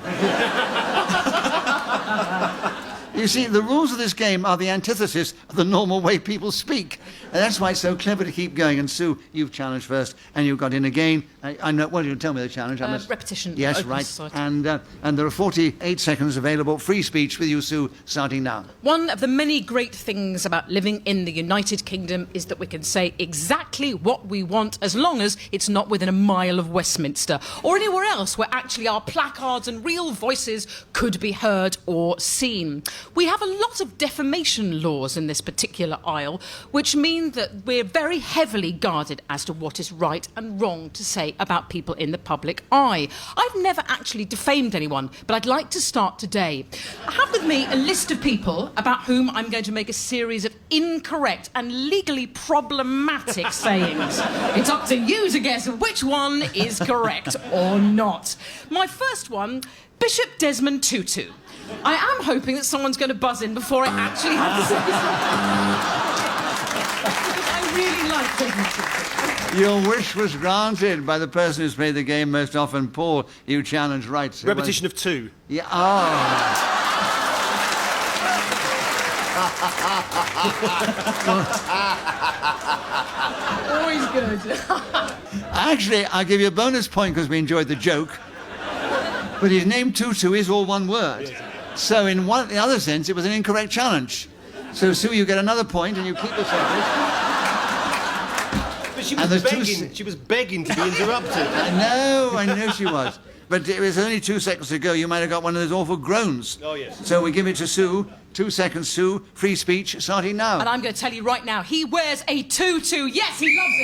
You see, the rules of this game are the antithesis of the normal way people speak. And that's why it's so clever to keep going. And Sue, you've challenged first, and you got in again. I know. Well, you tell me the challenge. Repetition. Yes, Open right. society. And there are 48 seconds available. Free speech with you, Sue, starting now. One of the many great things about living in the United Kingdom is that we can say exactly what we want as long as it's not within a mile of Westminster or anywhere else where actually our placards and real voices could be heard or seen. We have a lot of defamation laws in this particular isle, which mean that we're very heavily guarded as to what is right and wrong to say about people in the public eye. I've never actually defamed anyone, but I'd like to start today. I have with me a list of people about whom I'm going to make a series of incorrect and legally problematic sayings. It's up to you to guess which one is correct or not. My first one, Bishop Desmond Tutu. I am hoping that someone's going to buzz in before I actually have to say something. I really like Desmond Tutu. Your wish was granted by the person who's played the game most often. Paul, you challenged right. So Repetition of 2. Yeah. Oh. Always good. Actually, I'll give you a bonus point because we enjoyed the joke. But his name Tutu is all one word. So in the other sense, it was an incorrect challenge. So, Sue, you get another point and you keep the subject. But she And was there's two begging. She was begging to be interrupted. I know she was. But it was only 2 seconds to go. You might have got one of those awful groans. Oh, yes. So we give it to Sue. 2 seconds, Sue. Free speech starting now. And I'm going to tell you right now, he wears a tutu. Yes, he loves it.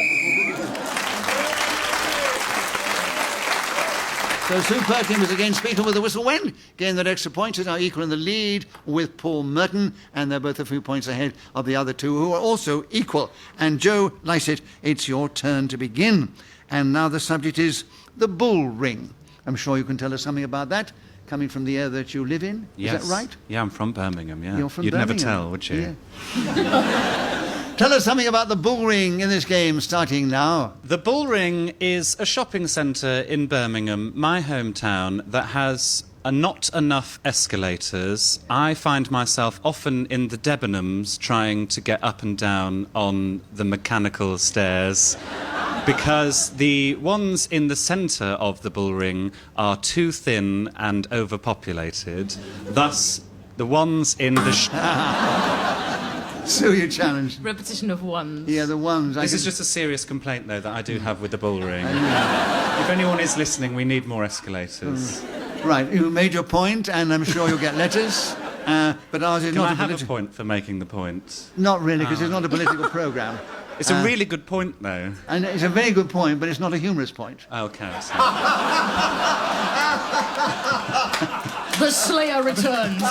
So Sue Perkins was again speaking with the whistle went. Gained that extra point. Is now equal in the lead with Paul Merton, and they're both a few points ahead of the other two, who are also equal. And Joe Lycett, it's your turn to begin. And now the subject is the bull ring. I'm sure you can tell us something about that, coming from the area that you live in. Yes. Is that right? Yeah, I'm from Birmingham, yeah. You're from You'd Birmingham. never tell, would you? Yeah. Tell us something about the bull ring in this game, starting now. The Bull Ring is a shopping centre in Birmingham, my hometown, that has not enough escalators. I find myself often in the Debenhams trying to get up and down on the mechanical stairs because the ones in the centre of the Bull Ring are too thin and overpopulated. Thus, the ones in the... Sue, you challenged. Repetition of ones. Yeah, the ones. This is just a serious complaint, though, that I do have with the Bull Ring. If anyone is listening, we need more escalators. Right, you made your point, and I'm sure you'll get letters. But ours is Can not I a have a political... point for making the point? Not really, because it's not a political programme. It's a really good point, though. And it's a very good point, but it's not a humorous point. Okay. The Slayer returns.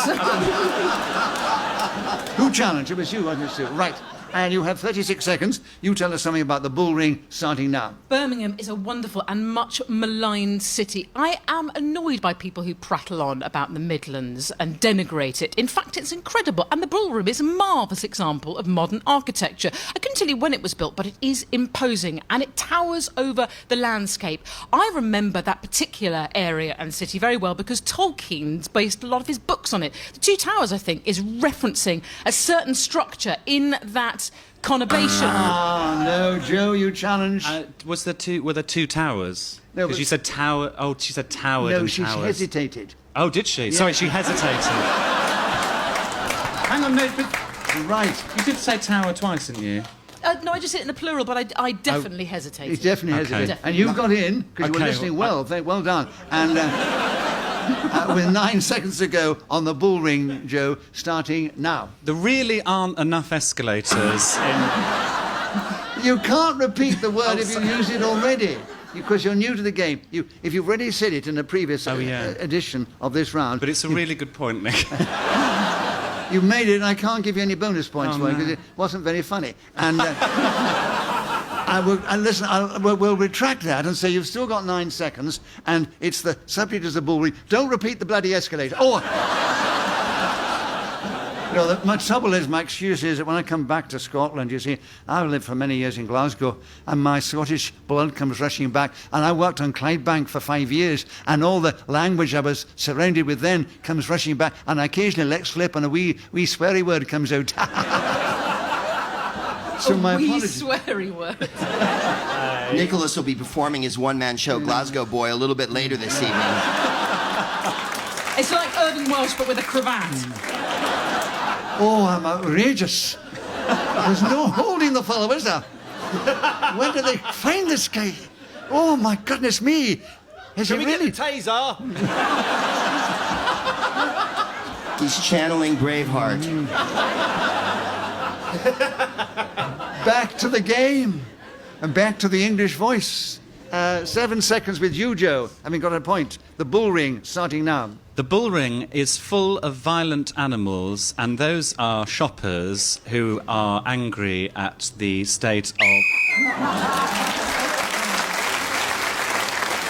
Who challenged? It was you, wasn't it, Sue? Right. And you have 36 seconds. You tell us something about the bull ring, starting now. Birmingham is a wonderful and much maligned city. I am annoyed by people who prattle on about the Midlands and denigrate it. In fact, it's incredible. And the ballroom is a marvellous example of modern architecture. I couldn't tell you when it was built, but it is imposing and it towers over the landscape. I remember that particular area and city very well because Tolkien's based a lot of his books on it. The Two Towers, I think, is referencing a certain structure in that conurbation. Ah, no, Joe, you challenged. Were there two towers? No, Because but- you said tower. Oh, she said towered No, and she towers. hesitated. Oh, did she? Sorry, she hesitated. Hang on, no, but Right. you did say tower twice, didn't you? No, I just said it in the plural, but I definitely hesitated. It's definitely Okay. hesitated. And you got in, because you were Okay, listening well, well. Very well done. And with 9 seconds to go on the bull ring, Joe, starting now. There really aren't enough escalators in... You can't repeat the word if you used it already, because you're new to the game. If you've already said it in a previous edition of this round... But it's a really good point, Nick. You made it, and I can't give you any bonus points Oh, for it, no. because it wasn't very funny. And we'll retract that and say you've still got 9 seconds, and it's the subject is the bull ring. Don't repeat the bloody escalator. Oh! You know, my trouble is, my excuse is that when I come back to Scotland, you see, I've lived for many years in Glasgow, and my Scottish blood comes rushing back, and I worked on Clydebank for 5 years, and all the language I was surrounded with then comes rushing back, and I occasionally let slip, and a wee sweary word comes out. So my wee apologies. sweary word. Nicholas will be performing his one-man show, Glasgow Boy, a little bit later this evening. It's like Irving Welsh, but with a cravat. Oh, I'm outrageous. There's no holding the fellow, is there? Where did they find this guy? Oh, my goodness me. Is he really? taser? He's channeling Braveheart. Back to the game. And back to the English voice. 7 seconds with you, Joe. Having got a point. The bull ring, starting now. The bull ring is full of violent animals, and those are shoppers who are angry at the state of...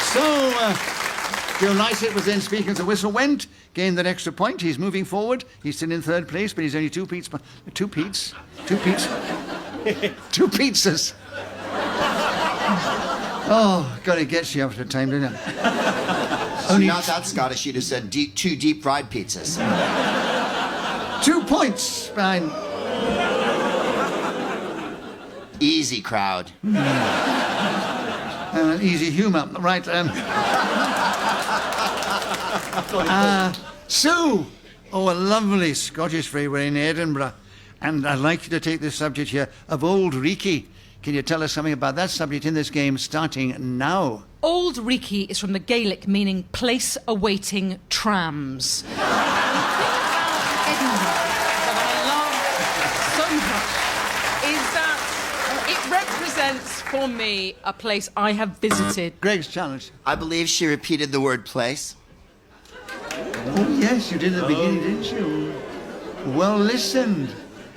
So, Joe Lycett was then speaking as the whistle went, gained that extra point. He's moving forward. He's still in third place, but he's only two pizzas. Oh, God, it gets you after a time, doesn't it? Only not that Scottish, you'd have said two deep fried pizzas. 2 points behind. Easy crowd. Easy humour. Right. Sue! Oh, a lovely Scottish phrase. We're in Edinburgh. And I'd like you to take this subject here of Old Reekie. Can you tell us something about that subject in this game, starting now? Auld Reekie is from the Gaelic meaning place awaiting trams. The thing about Edinburgh that I love so much is that It represents for me a place I have visited. Greg's challenge. I believe she repeated the word place. Oh, yes, you did at the beginning, didn't you? Well listened.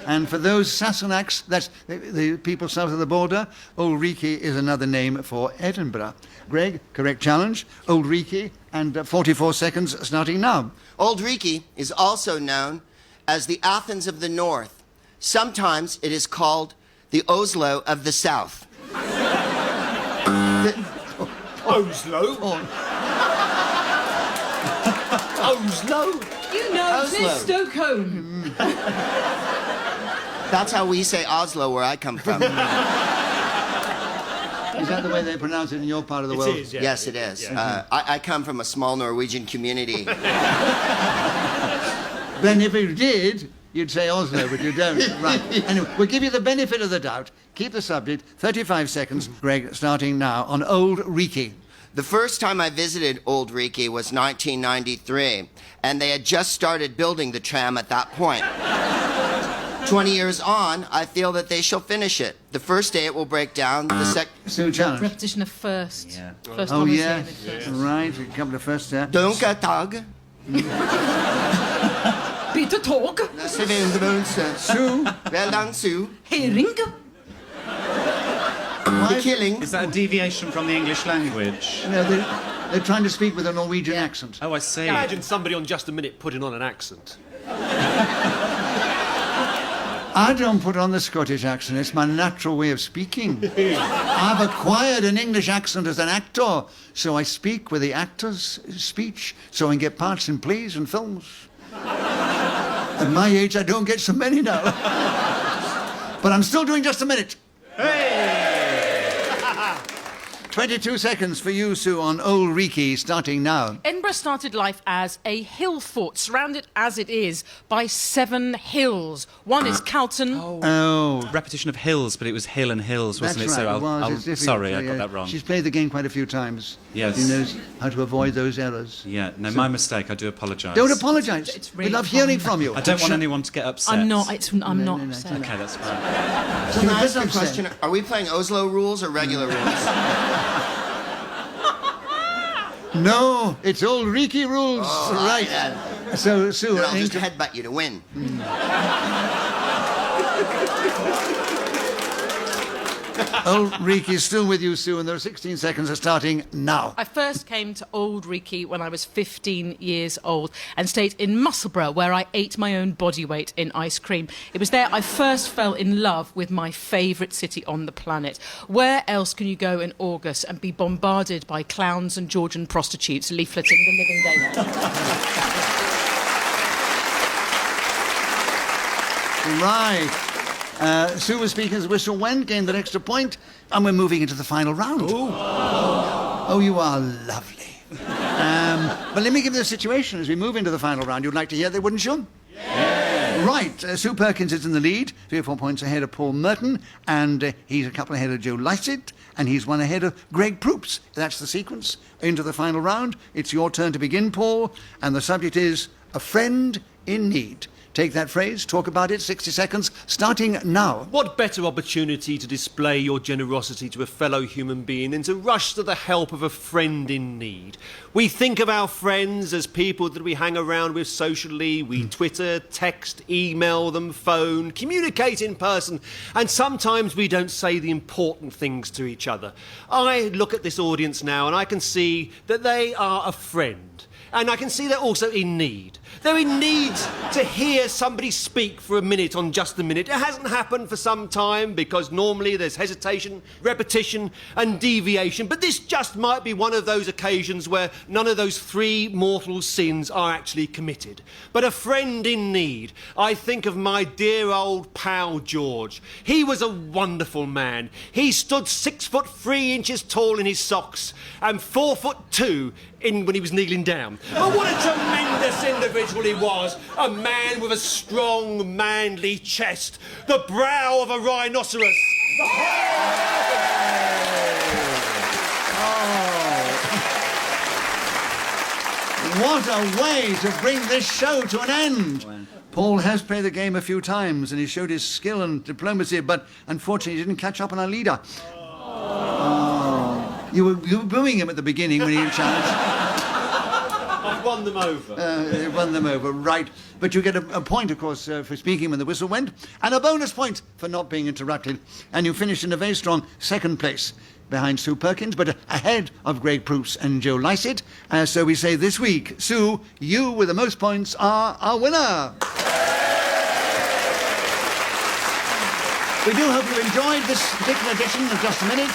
And for those Sassenachs, that's the people south of the border, Old Reekie is another name for Edinburgh. Greg, correct challenge. Old Reekie, and 44 seconds starting now. Old Reekie is also known as the Athens of the North. Sometimes it is called the Oslo of the South. Oslo? Oslo? You know, Oslo. this Stockholm. That's how we say Oslo, where I come from. Is that the way they pronounce it in your part of the world? It is, yeah. Yes, it is. I come from a small Norwegian community. Then if you did, you'd say Oslo, but you don't. Right. Anyway, we'll give you the benefit of the doubt. Keep the subject. 35 seconds. Greg, starting now on Old Reekie. The first time I visited Old Reekie was 1993, and they had just started building the tram at that point. 20 years on, I feel that they shall finish it. The first day it will break down, Sue, challenge. Repetition of first. Yeah. First Oh, one was yeah. saying it first. Right, a couple of first there. Donkertag. Peter Tåg. Sue, Well done, Sue. Hering. The killing. Is that a deviation from the English language? no, they're trying to speak with a Norwegian accent. Oh, I see. Imagine somebody on Just a Minute putting on an accent. I don't put on the Scottish accent. It's my natural way of speaking. I've acquired an English accent as an actor, so I speak with the actor's speech, so I can get parts in plays and films. At my age, I don't get so many now. But I'm still doing Just a Minute. Hey! 22 seconds for you, Sue, on Old Reekie, starting now. Edinburgh started life as a hill fort, surrounded as it is by 7 hills. One is Calton. Oh, Repetition of hills, but it was hill and hills, wasn't that's it? right. So It was. It's difficult. sorry, I Yeah. got that wrong. She's played the game quite a few times. Yes. She knows how to avoid those errors. Yeah, no, my mistake. I do apologise. Don't apologise. It's really We love hearing fun. from you. I don't want anyone to get upset. I'm not no, upset. Okay, that's fine. Can I ask a Upset. question? Are we playing Oslo rules or regular rules? No, it's Old Reekie rules. Right. then. So, Sue, Then I'll just headbutt you to win. Old Reekie is still with you, Sue, and there are 16 seconds starting now. I first came to Old Reekie when I was 15 years old and stayed in Musselburgh, where I ate my own body weight in ice cream. It was there I first fell in love with my favourite city on the planet. Where else can you go in August and be bombarded by clowns and Georgian prostitutes leafleting the living daylight? Right. Sue was speaking as a whistle went, gained an extra point, and we're moving into the final round. Oh, you are lovely. But let me give you the situation as we move into the final round. You'd like to hear that, wouldn't you? Yeah. Right. Sue Perkins is in the lead, 3 or 4 points ahead of Paul Merton, and he's a couple ahead of Joe Lycett, and he's 1 ahead of Greg Proops. That's the sequence into the final round. It's your turn to begin, Paul, and the subject is a friend in need. Take that phrase, talk about it, 60 seconds, starting now. What better opportunity to display your generosity to a fellow human being than to rush to the help of a friend in need? We think of our friends as people that we hang around with socially. We Twitter, text, email them, phone, communicate in person, and sometimes we don't say the important things to each other. I look at this audience now and I can see that they are a friend. And I can see they're also in need. They're in need to hear somebody speak for a minute on Just a Minute. It hasn't happened for some time because normally there's hesitation, repetition and deviation. But this just might be one of those occasions where none of those 3 mortal sins are actually committed. But a friend in need. I think of my dear old pal George. He was a wonderful man. He stood 6'3" tall in his socks and 4'2" when he was kneeling down. But what a tremendous individual he was. A man with a strong, manly chest. The brow of a rhinoceros. What a way to bring this show to an end. Paul has played the game a few times and he showed his skill and diplomacy, but unfortunately he didn't catch up on our leader. Oh. You were booing him at the beginning when he challenged. I've won them over. You won them over, right. But you get a point, of course, for speaking when the whistle went, and a bonus point for not being interrupted. And you finished in a very strong second place, behind Sue Perkins, but ahead of Greg Proops and Joe Lycett. So we say this week, Sue, you with the most points are our winner. We do hope you enjoyed this particular edition of Just a Minute.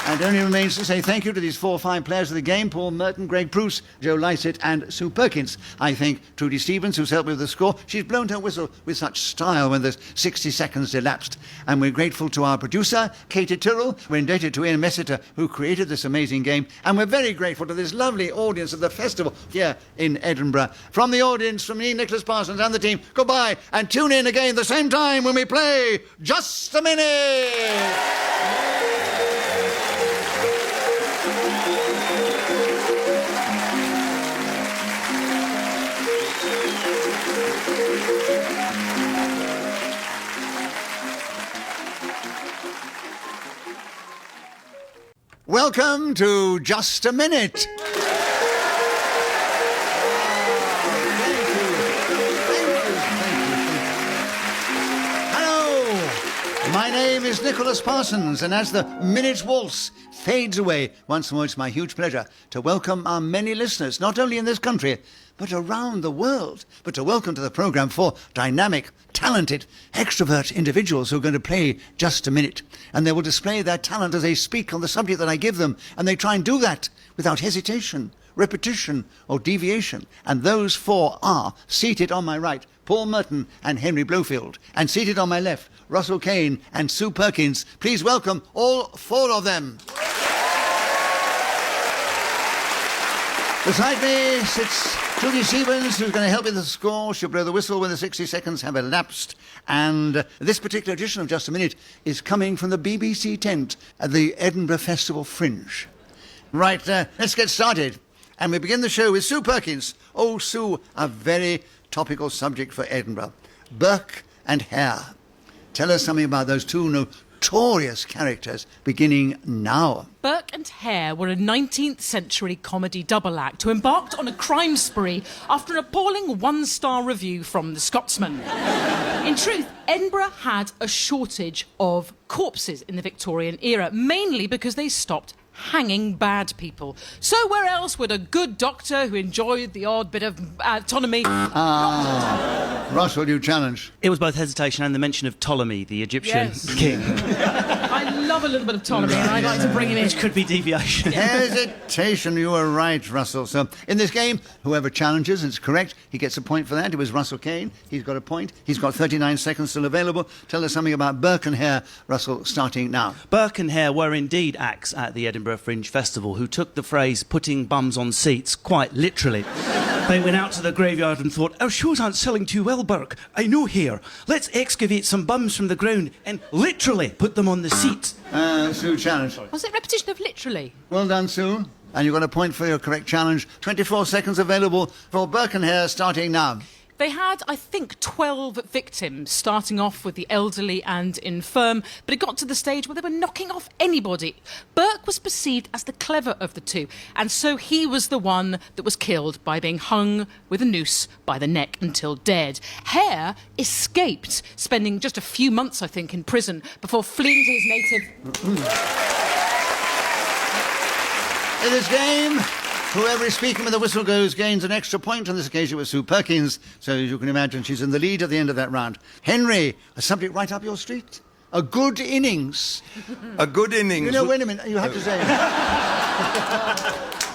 And it only remains to say thank you to these 4 fine players of the game, Paul Merton, Greg Proops, Joe Lycett and Sue Perkins. I thank Trudy Stevens, who's helped me with the score. She's blown her whistle with such style when there's 60 seconds elapsed. And we're grateful to our producer, Katie Tyrrell. We're indebted to Ian Messiter, who created this amazing game. And we're very grateful to this lovely audience of the festival here in Edinburgh. From the audience, from me, Nicholas Parsons, and the team, goodbye, and tune in again the same time when we play Just a Minute! Welcome to Just a Minute. Hello, my name is Nicholas Parsons, and as the Minute Waltz fades away, once more it's my huge pleasure to welcome our many listeners, not only in this country, but around the world. But to welcome to the programme 4 dynamic, talented, extrovert individuals who are going to play Just a Minute. And they will display their talent as they speak on the subject that I give them. And they try and do that without hesitation, repetition, or deviation. And those 4 are seated on my right, Paul Merton and Henry Blofeld. And seated on my left, Russell Kane and Sue Perkins. Please welcome all 4 of them. Beside me sits Trudy Stevens, who's going to help me with the score. She'll blow the whistle when the 60 seconds have elapsed. And this particular edition of Just a Minute is coming from the BBC tent at the Edinburgh Festival Fringe. Right, let's get started. And we begin the show with Sue Perkins. Oh, Sue, a very topical subject for Edinburgh. Burke and Hare. Tell us something about those 2 notorious characters beginning now. Burke and Hare were a 19th century comedy double act who embarked on a crime spree after an appalling 1-star review from the Scotsman. In truth, Edinburgh had a shortage of corpses in the Victorian era, mainly because they stopped hanging bad people. So where else would a good doctor who enjoyed the odd bit of autonomy... Russell, you challenge. It was both hesitation and the mention of Ptolemy, the Egyptian king. I love a little bit of Ptolemy, and I'd like to bring him in. Which could be deviation. Hesitation, you were right, Russell. So, in this game, whoever challenges and is correct, he gets a point for that. It was Russell Kane. He's got a point. He's got 39 seconds still available. Tell us something about Burke and Hare, Russell, starting now. Burke and Hare were indeed acts at the Edinburgh Fringe Festival who took the phrase putting bums on seats quite literally. They went out to the graveyard and thought, our shows aren't selling too well, Burke. I know, Hare. Let's excavate some bums from the ground and literally put them on the seats. Sue, challenge. Was it repetition of literally? Well done, Sue. And you've got a point for your correct challenge. 24 seconds available for Burke and Hare, starting now. They had, I think, 12 victims, starting off with the elderly and infirm, but it got to the stage where they were knocking off anybody. Burke was perceived as the clever of the 2, and so he was the one that was killed by being hung with a noose by the neck until dead. Hare escaped, spending just a few months, I think, in prison before fleeing to his native... In this game, whoever is speaking when the whistle goes gains an extra point. On this occasion, it was Sue Perkins. So, as you can imagine, she's in the lead at the end of that round. Henry, a subject right up your street. A good innings. A good innings. You know, wait a minute, you have to say...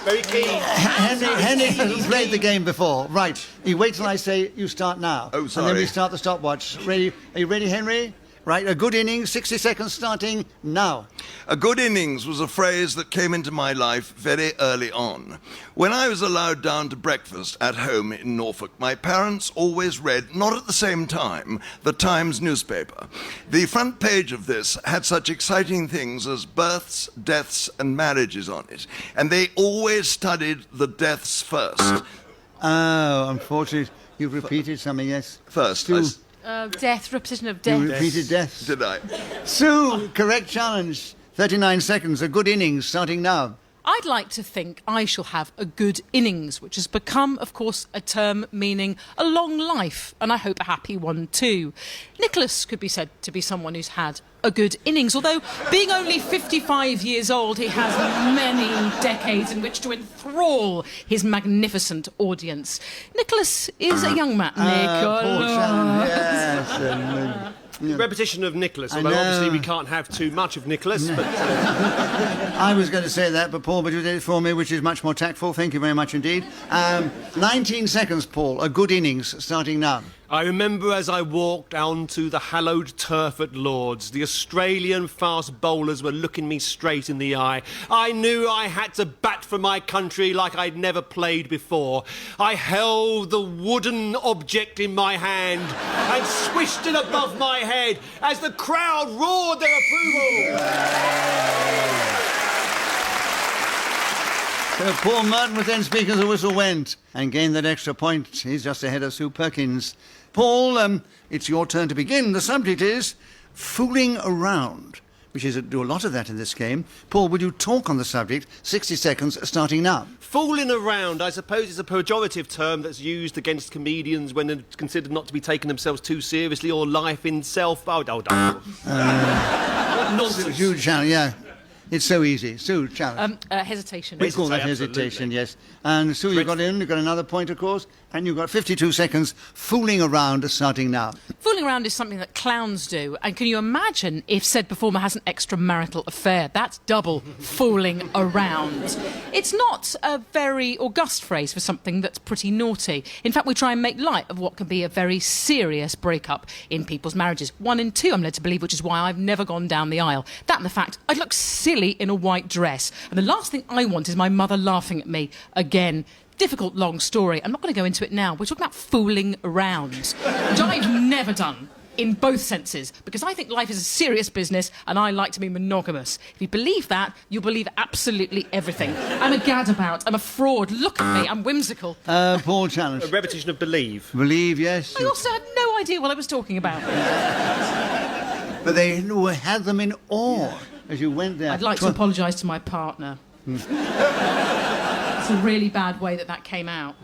Very keen. Henry hasn't played the game before. Right. You wait till I say you start now. Oh, sorry. And then we start the stopwatch. Ready? Are you ready, Henry? Right, a good innings, 60 seconds starting now. A good innings was a phrase that came into my life very early on. When I was allowed down to breakfast at home in Norfolk, my parents always read, not at the same time, the Times newspaper. The front page of this had such exciting things as births, deaths, and marriages on it, and they always studied the deaths first. Oh, unfortunately, You've repeated something, yes? First, Sue, Death, repetition of you death. repeated death. did I? Sue, correct challenge. 39 seconds, a good innings starting now. I'd like to think I shall have a good innings, which has become, of course, a term meaning a long life, and I hope a happy one too. Nicholas could be said to be someone who's had a good innings, although being only 55 years old, he has many decades in which to enthrall his magnificent audience. Nicholas is a young man. Paul Shannon, yes. Repetition of Nicholas, although know. obviously we can't have too much of Nicholas. But I was going to say that, but Paul, but you did it for me, which is much more tactful. Thank you very much indeed. 19 seconds, Paul. A good innings starting now. I remember as I walked onto the hallowed turf at Lord's, the Australian fast bowlers were looking me straight in the eye. I knew I had to bat for my country like I'd never played before. I held the wooden object in my hand and swished it above my head as the crowd roared their approval. So Paul Merton was then speaking as the whistle went and gained that extra point. He's just ahead of Sue Perkins. Paul, it's your turn to begin. The subject is fooling around, which is do a lot of that in this game. Paul, would you talk on the subject? 60 seconds starting now. Fooling around, I suppose, is a pejorative term that's used against comedians when they're considered not to be taking themselves too seriously or life in self. What nonsense. Huge challenge, yeah. It's so easy. Sue, challenge. Hesitation. We call that hesitation, yes. And Sue, you've got another point, of course, and you've got 52 seconds fooling around starting now. Fooling around is something that clowns do, and can you imagine if said performer has an extramarital affair? That's double fooling around. It's not a very august phrase for something that's pretty naughty. In fact, we try and make light of what can be a very serious breakup in people's marriages. 1 in 2, I'm led to believe, which is why I've never gone down the aisle. That and the fact I'd look silly in a white dress, and the last thing I want is my mother laughing at me again. Difficult, long story. I'm not going to go into it now. We're talking about fooling around, which I've never done in both senses, because I think life is a serious business and I like to be monogamous. If you believe that, you'll believe absolutely everything. I'm a gadabout. I'm a fraud. Look at me. I'm whimsical. Paul, challenge. A repetition of believe. Believe, yes. I also had no idea what I was talking about. But they had them in awe as you went there. I'd like to apologise to my partner. It's a really bad way that came out.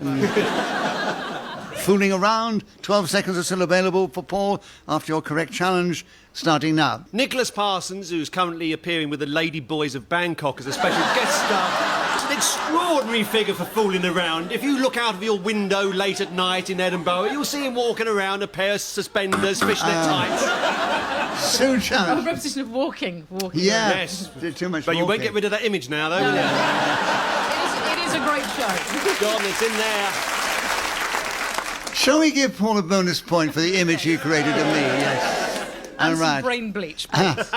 Fooling around. 12 seconds are still available for Paul after your correct challenge, starting now. Nicholas Parsons, who's currently appearing with the Lady Boys of Bangkok as a special guest star, is an extraordinary figure for fooling around. If you look out of your window late at night in Edinburgh, you'll see him walking around a pair of suspenders, fishnet tights. So challenge. A repetition of walking. Yeah. Yes. Too much But you won't walking. get rid of that image now, though, will you? It is a great show. John, it's in there. Shall we give Paul a bonus point for the image he created of me? Yes. And All some brain bleach, please.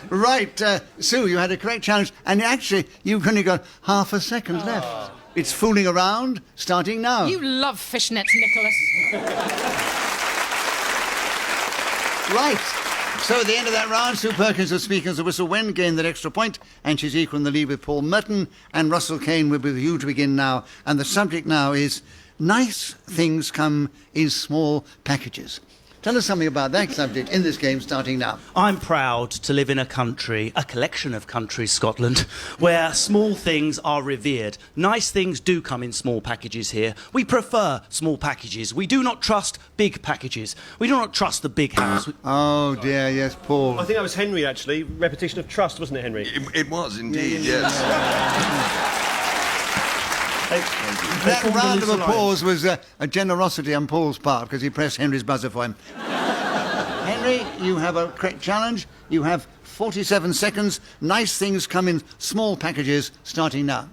Right, Sue, you had a correct challenge, and actually, you've only got half a second left. It's fooling around, starting now. You love fishnets, Nicholas. Right. So at the end of that round, Sue Perkins was speaking as the whistle went, gained that extra point, and she's equal in the lead with Paul Merton, and Russell Kane will be with you to begin now. And the subject now is nice things come in small packages. Tell us something about that subject in this game, starting now. I'm proud to live in a country, a collection of countries, Scotland, where small things are revered. Nice things do come in small packages here. We prefer small packages. We do not trust big packages. We do not trust the big house. Oh, dear, yes, Paul. I think that was Henry, actually. Repetition of trust, wasn't it, Henry? It was indeed, yes. That round of applause was a generosity on Paul's part because he pressed Henry's buzzer for him. Henry, you have a correct challenge. You have 47 seconds. Nice things come in small packages, starting now.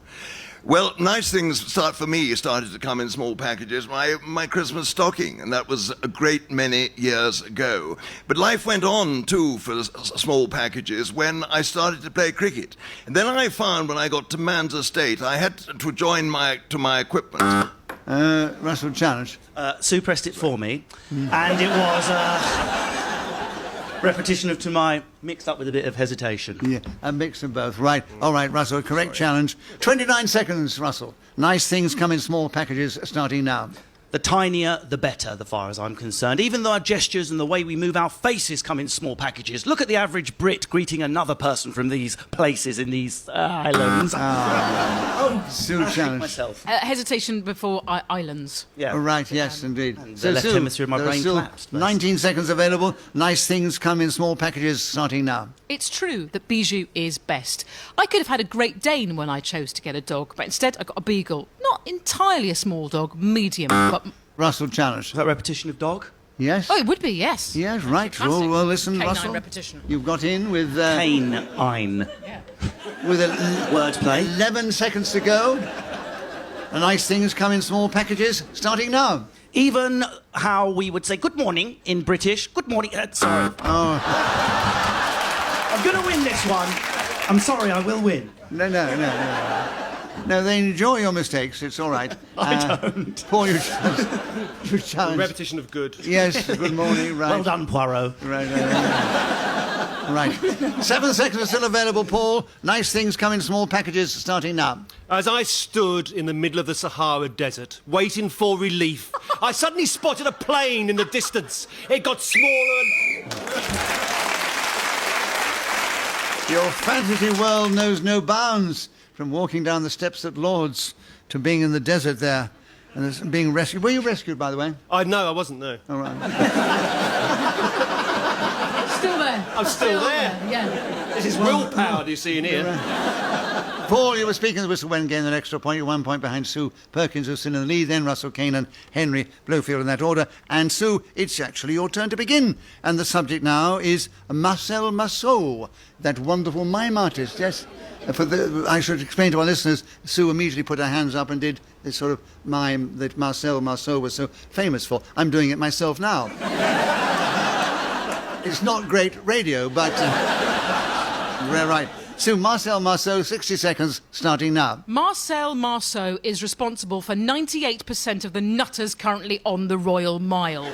Well, nice things started to come in small packages. My Christmas stocking, and that was a great many years ago. But life went on, too, for small packages when I started to play cricket. And then I found when I got to man's estate, I had to join my equipment. Russell, challenge. Sue pressed it for me, and it was repetition of to my, mixed up with a bit of hesitation. Yeah, a mix of both. Right. All right, Russell, correct challenge. 29 seconds, Russell. Nice things come in small packages, starting now. The tinier, the better, as far as I'm concerned. Even though our gestures and the way we move our faces come in small packages. Look at the average Brit greeting another person from these places in these islands. Sue challenge. Myself. Hesitation before islands. Yeah. Oh, right, yes, indeed. And the left hemisphere of my there are brain still collapsed. 19 seconds available. Nice things come in small packages starting now. It's true that Bijou is best. I could have had a Great Dane when I chose to get a dog, but instead I got a Beagle. Not entirely a small dog, medium, but... Russell challenge. Is that repetition of dog? Yes? Oh, it would be, yes. Yes, right. Classic. Well, listen, Canine Russell. repetition. You've got in with... Canine. With Wordplay. 11 seconds to go. The nice things come in small packages starting now. Even how we would say good morning in British. Good morning. Sorry. Oh, I'm going to win this one. I'm sorry, I will win. no. No, they enjoy your mistakes. It's all right. I don't. Paul, you challenge. Repetition of good. Yes, good morning, right. Well done, Poirot. Right. Right. 7 seconds are still available, Paul. Nice things come in small packages starting now. As I stood in the middle of the Sahara Desert, waiting for relief, I suddenly spotted a plane in the distance. It got smaller and... Your fantasy world knows no bounds. From walking down the steps at Lord's to being in the desert there and being rescued. Were you rescued, by the way? No, I wasn't, no. All right. Still there. I'm still there. Yeah. This is willpower, do you see in here? Paul, you were speaking. The whistle went, gained an extra point. You're 1 point behind Sue Perkins, who's still in the lead. Then Russell, Kane and Henry Blofeld in that order. And Sue, it's actually your turn to begin. And the subject now is Marceau, that wonderful mime artist, yes? I should explain to our listeners, Sue immediately put her hands up and did this sort of mime that Marceau was so famous for. I'm doing it myself now. It's not great radio, but... right. Sue, Marceau, 60 seconds, starting now. Marceau is responsible for 98% of the nutters currently on the Royal Mile. In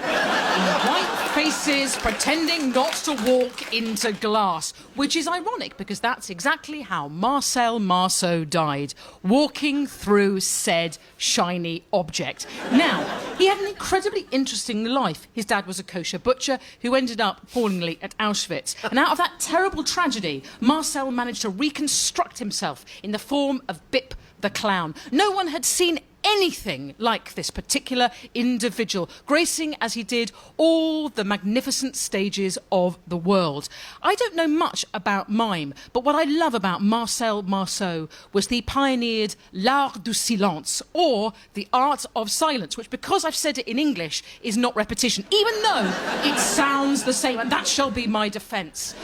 white faces, pretending not to walk into glass. Which is ironic, because that's exactly how Marceau died. Walking through said shiny object. Now, he had an incredibly interesting life. His dad was a kosher butcher who ended up appallingly at Auschwitz. And out of that terrible tragedy, Marcel managed to reconstruct himself in the form of Bip the Clown. No one had seen anything like this particular individual, gracing as he did all the magnificent stages of the world. I don't know much about mime, but what I love about Marceau was he pioneered l'art du silence, or the art of silence, which, because I've said it in English, is not repetition, even though it sounds the same, and that shall be my defence.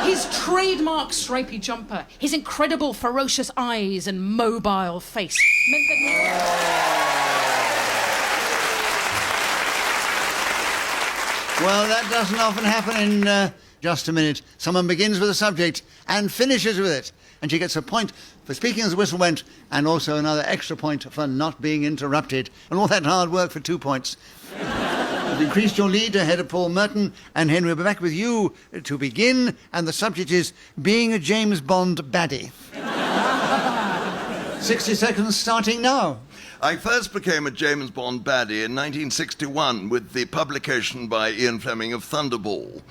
His trademark stripy jumper, his incredible ferocious eyes and mobile face meant that... Well, that doesn't often happen in just a minute. Someone begins with a subject and finishes with it. And she gets a point for speaking as the whistle went, and also another extra point for not being interrupted. And all that hard work for 2 points. You've increased your lead ahead of Paul, Merton and Henry. We'll be back with you to begin. And the subject is being a James Bond baddie. 60 seconds starting now. I first became a James Bond baddie in 1961 with the publication by Ian Fleming of Thunderball.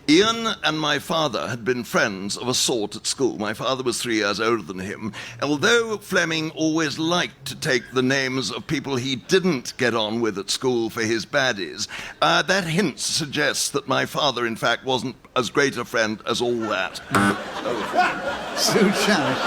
Ian and my father had been friends of a sort at school. My father was 3 years older than him. Although Fleming always liked to take the names of people he didn't get on with at school for his baddies, that hint suggests that my father, in fact, wasn't as great a friend as all that. Sue Challenge.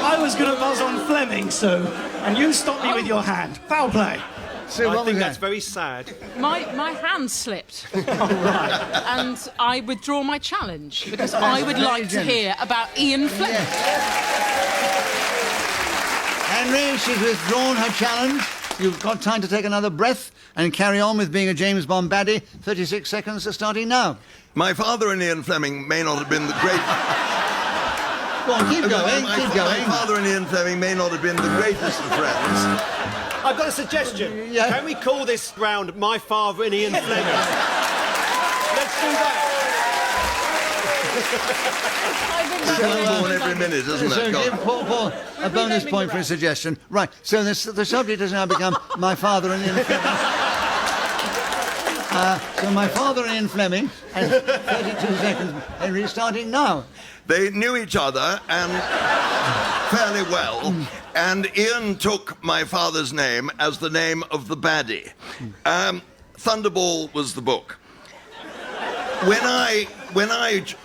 I was going to buzz on Fleming, Sue, and you stopped me with your hand. Foul play. Sue, I think that's very sad. My hand slipped. All right. And I withdraw my challenge, because I would like to hear about Ian Fleming. Henry, she's withdrawn her challenge. You've got time to take another breath and carry on with being a James Bond baddie. 36 seconds are starting now. My father and Ian Fleming may not have been the great... Go on, keep going, keep going. My father and Ian Fleming may not have been the greatest of friends. I've got a suggestion. Yeah. Can we call this round My Father and Ian Fleming? Let's do that. Born every minute, isn't So it? give Paul a bonus point for his suggestion. Right, so the subject has now become my father and Ian Fleming. So my father and Ian Fleming, and 32 seconds, Henry, starting now. They knew each other and fairly well, and Ian took my father's name as the name of the Baddie. Thunderball was the book. When I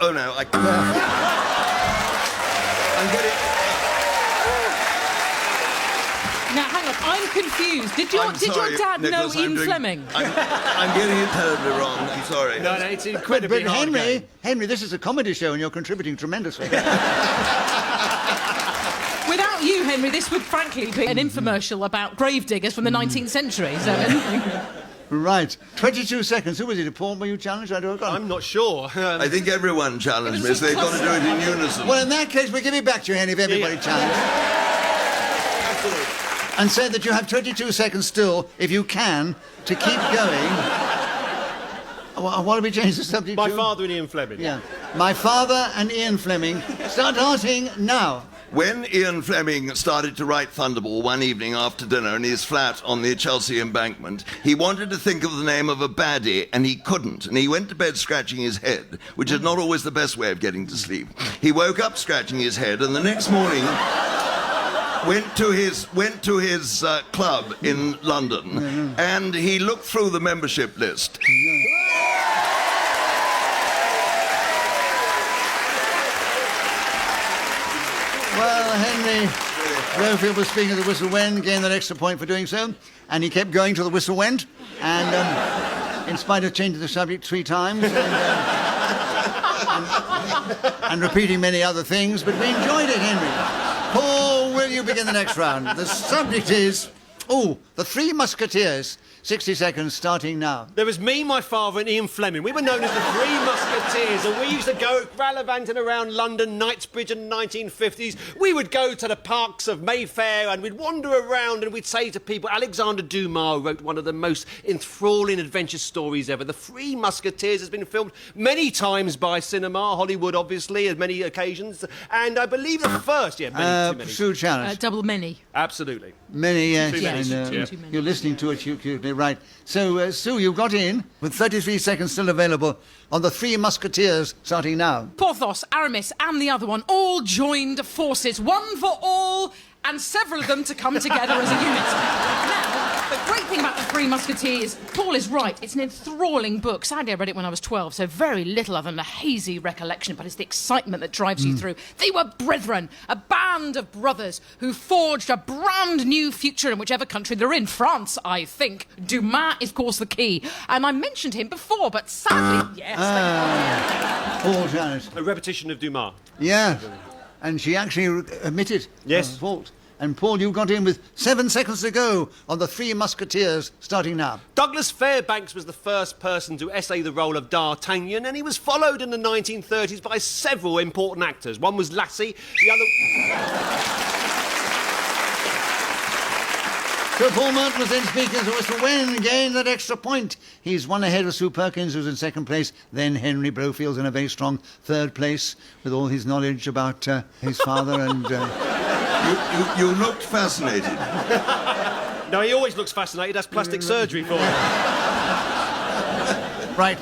oh no, I'm getting. Now, hang on, I'm confused. Did your dad Nicholas, know Ian Fleming? I'm getting it terribly wrong. I'm sorry. No, it's incredibly But hard game. Henry, this is a comedy show and you're contributing tremendously. Without you, Henry, this would frankly be an infomercial about gravediggers from the 19th century. So, Right, 22 seconds. Who was it? Paul, were you challenged? I'm not sure. I think everyone challenged me, so they've got to do it in unison. Well, in that case, we'll give it back to you, Henry, if everybody challenged. Absolutely. And say that you have 22 seconds still, if you can, to keep going. What have we changed the subject My to? father and Ian Fleming. Yeah. My father and Ian Fleming. Starting now. When Ian Fleming started to write Thunderball one evening after dinner in his flat on the Chelsea embankment, he wanted to think of the name of a baddie, and he couldn't. And he went to bed scratching his head, which is not always the best way of getting to sleep. He woke up scratching his head, and the next morning went to his club in London, and he looked through the membership list. Well, Henry Blofeld was speaking of the whistle went, gained that extra point for doing so, and he kept going till the whistle went, and in spite of changing the subject 3 times and repeating many other things, but we enjoyed it, Henry. Paul, will you begin the next round? The subject is, the 3 Musketeers. 60 seconds starting now. There was me, my father, and Ian Fleming. We were known as the 3 Musketeers, and we used to go gallivanting around London, Knightsbridge in the 1950s. We would go to the parks of Mayfair, and we'd wander around, and we'd say to people, Alexander Dumas wrote one of the most enthralling adventure stories ever. The 3 Musketeers has been filmed many times by cinema, Hollywood, obviously, at many occasions, and I believe the first, too many. Sue challenge. double many. Absolutely. Many, yes. Too many. And, Too many. You're listening to it, you're right. So, Sue, you got in with 33 seconds still available on the 3 Musketeers starting now. Porthos, Aramis, and the other one all joined forces, one for all, and several of them to come together as a unit. Now, the great thing about the 3 Musketeers, Paul is right, it's an enthralling book. Sadly, I read it when I was 12, so very little other than a hazy recollection, but it's the excitement that drives you through. They were brethren, a band of brothers who forged a brand new future in whichever country they're in. France, I think. Dumas is, of course, the key. And I mentioned him before, but sadly, yes. Paul challenge. A repetition of Dumas. Yeah. And she actually admitted her fault. And Paul, you got in with 7 seconds to go on the 3 Musketeers starting now. Douglas Fairbanks was the first person to essay the role of D'Artagnan, and he was followed in the 1930s by several important actors. One was Lassie, the other... So Paul Merton was then speaking as a whistle when gained that extra point. He's one ahead of Sue Perkins, who's in 2nd place. Then Henry Blofield's in a very strong 3rd place with all his knowledge about his father and... You looked fascinated. No, he always looks fascinated. That's plastic surgery for him. Right,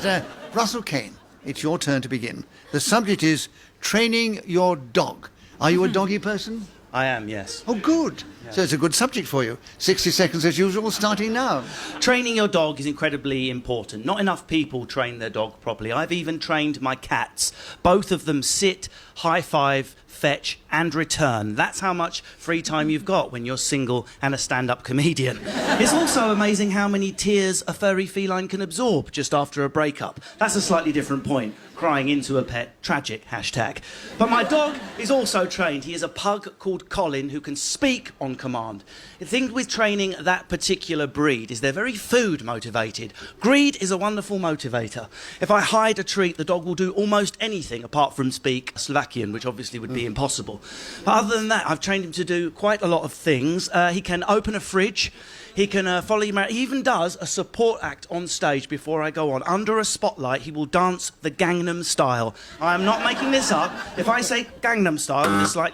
Russell Kane, it's your turn to begin. The subject is training your dog. Are you a doggy person? I am, yes. Oh, good. Yeah. So it's a good subject for you. 60 seconds as usual, starting now. Training your dog is incredibly important. Not enough people train their dog properly. I've even trained my cats. Both of them sit, high five, fetch and return. That's how much free time you've got when you're single and a stand-up comedian. It's also amazing how many tears a furry feline can absorb just after a breakup. That's a slightly different point. Crying into a pet, tragic, hashtag. But my dog is also trained. He is a pug called Colin who can speak on command. The thing with training that particular breed is they're very food motivated. Greed is a wonderful motivator. If I hide a treat, the dog will do almost anything apart from speak Slovakian, which obviously would be impossible. Festival. But other than that, I've trained him to do quite a lot of things. He can open a fridge. He can follow you around. He even does a support act on stage before I go on. Under a spotlight, he will dance the Gangnam Style. I am not making this up. If I say Gangnam Style, it's like...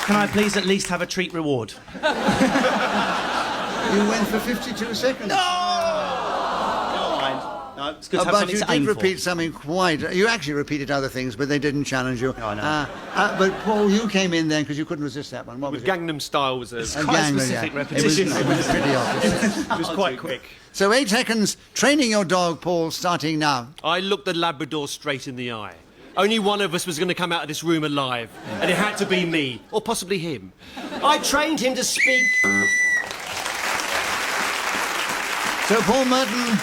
Can I please at least have a treat reward? You went for 52 seconds. No, it's good to have but something you to did aim repeat something quite... You actually repeated other things, but they didn't challenge you. Oh, I know. But, Paul, you came in then because you couldn't resist that one. What was it? Gangnam Style was a quite a Gangnam, specific yeah. repetition. It was pretty obvious. It was quite quick. So 8 seconds, training your dog, Paul, starting now. I looked the Labrador straight in the eye. Only one of us was going to come out of this room alive, and it had to be me, or possibly him. I trained him to speak. So Paul Merton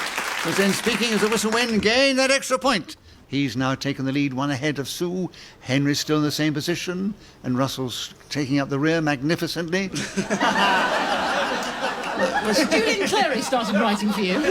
was then speaking as the whistle went, gained that extra point. He's now taken the lead, one ahead of Sue. Henry's still in the same position, and Russell's taking up the rear magnificently. Julian Clary started writing for you.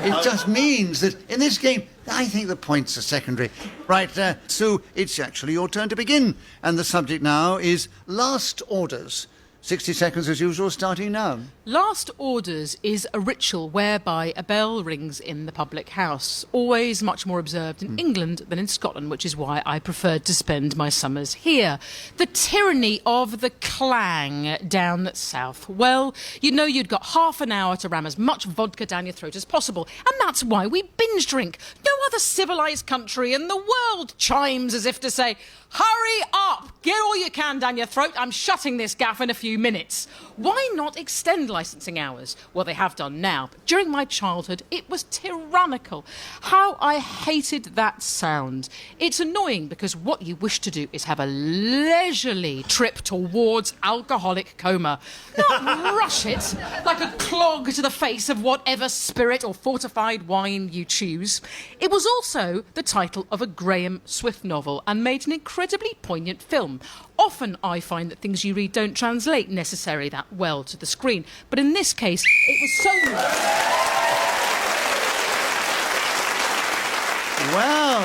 It just means that in this game, I think the points are secondary. Right, Sue, it's actually your turn to begin. And the subject now is last orders. 60 seconds as usual, starting now. Last orders is a ritual whereby a bell rings in the public house, always much more observed in England than in Scotland, which is why I preferred to spend my summers here. The tyranny of the clang down south. Well, you know you'd got half an hour to ram as much vodka down your throat as possible, and that's why we binge drink. No other civilised country in the world chimes as if to say, hurry up, get all you can down your throat, I'm shutting this gaff in a few minutes. Why not extend licensing hours? Well, they have done now, but during my childhood, it was tyrannical. How I hated that sound. It's annoying because what you wish to do is have a leisurely trip towards alcoholic coma. Not rush it like a clog to the face of whatever spirit or fortified wine you choose. It was also the title of a Graham Swift novel and made an incredibly poignant film. Often I find that things you read don't translate necessarily that well to the screen, but in this case, it was so... Well,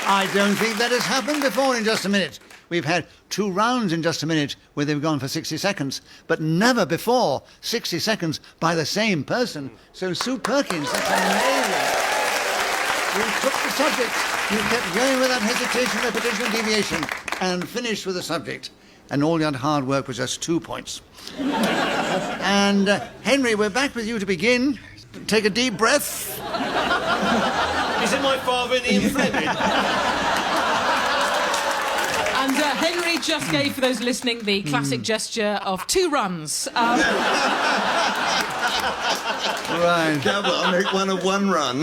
I don't think that has happened before in Just a Minute. We've had 2 rounds in Just a Minute where they've gone for 60 seconds, but never before 60 seconds by the same person. So, Sue Perkins, that's amazing. You took the subject, you kept going without hesitation, repetition, and deviation, and finished with the subject. And all your hard work was just 2 points. And, Henry, we're back with you to begin. Take a deep breath. Is it my father in Ian Fleming? And Henry just gave, for those listening, the classic gesture of 2 runs. Right. Careful, I'll make one of 1 run.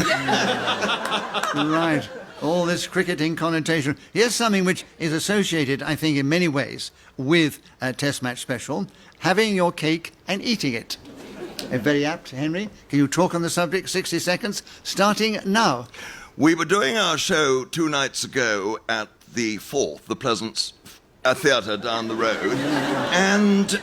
Right. All this cricketing connotation. Here's something which is associated, I think, in many ways with a Test Match Special, having your cake and eating it. Very apt, Henry. Can you talk on the subject? 60 seconds, starting now. We were doing our show 2 nights ago at the Fourth, the Pleasance Theatre down the road, and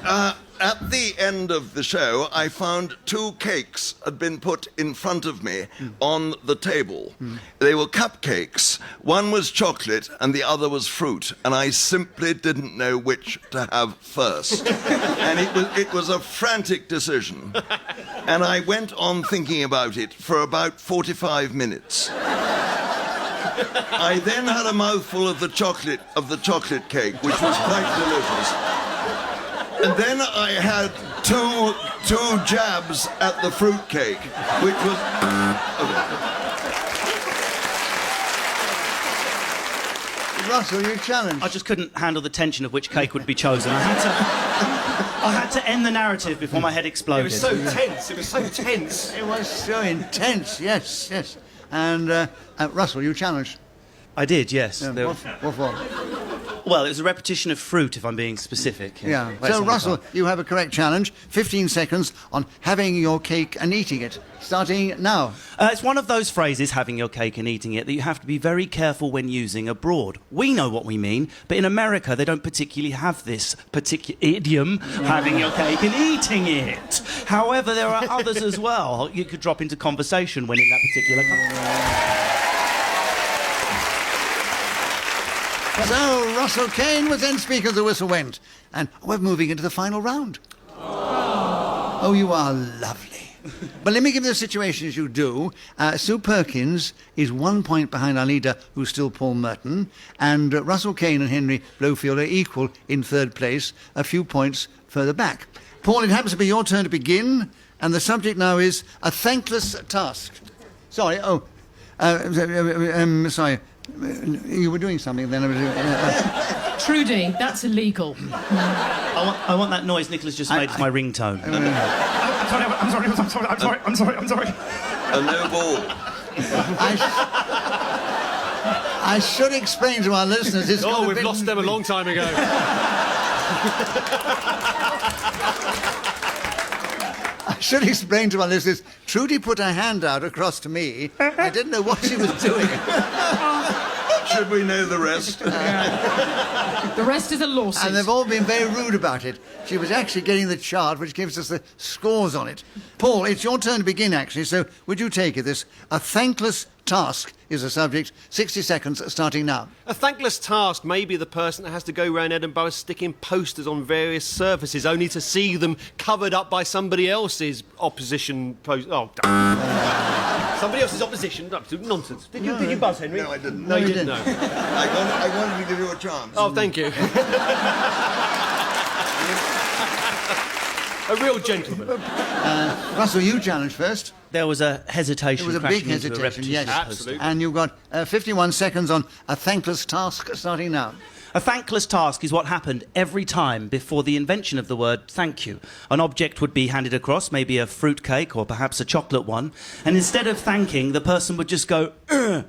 at the end of the show, I found 2 cakes had been put in front of me on the table. They were cupcakes. One was chocolate and the other was fruit, and I simply didn't know which to have first. And it was a frantic decision. And I went on thinking about it for about 45 minutes. I then had a mouthful of the chocolate cake, which was quite delicious. And then I had two jabs at the fruit cake, which was... Russell, you challenged. I just couldn't handle the tension of which cake would be chosen. I had to end the narrative before my head exploded. It was so tense. It was so tense. It was so intense, yes. And, Russell, you challenged. I did, yes. Yeah, There- what for? Well, it was a repetition of fruit, if I'm being specific. Yeah. Let's So, have a Russell, go. you have a correct challenge. 15 seconds on having your cake and eating it. Starting now. It's one of those phrases, having your cake and eating it, that you have to be very careful when using abroad. We know what we mean, but in America they don't particularly have this particular idiom, having your cake and eating it. However, there are others as well. You could drop into conversation when in that particular country. So, Russell Kane was then speaker as the whistle went. And we're moving into the final round. Oh, you are lovely. But let me give you the situation as you do. Sue Perkins is 1 point behind our leader, who's still Paul Merton, and Russell Kane and Henry Blofeld are equal in third place, a few points further back. Paul, it happens to be your turn to begin, and the subject now is a thankless task. Sorry, sorry. You were doing something then. Trudy, that's illegal. I want that noise Nicholas just made as my ringtone. I'm sorry. A no ball. I should explain to our listeners. It's got Oh, a we've bit- lost them a long time ago. I should explain to our listeners. Trudy put her hand out across to me. I didn't know what she was doing. Should we know the rest? The rest is a lawsuit. And they've all been very rude about it. She was actually getting the chart, which gives us the scores on it. Paul, it's your turn to begin, actually, so would you take it? A thankless task is the subject. 60 seconds starting now. A thankless task may be the person that has to go around Edinburgh sticking posters on various surfaces only to see them covered up by somebody else's opposition post. Oh, somebody else's opposition. Absolute nonsense. Did you buzz, Henry? No, I didn't. No, you didn't. No. I wanted to give you a chance. Oh, thank you. A real gentleman. Russell, you challenge first. There was a hesitation. It was a big crashing into hesitation, repetition yes. Absolutely. And you've got 51 seconds on a thankless task starting now. A thankless task is what happened every time before the invention of the word thank you. An object would be handed across, maybe a fruit cake or perhaps a chocolate one, and instead of thanking, the person would just go,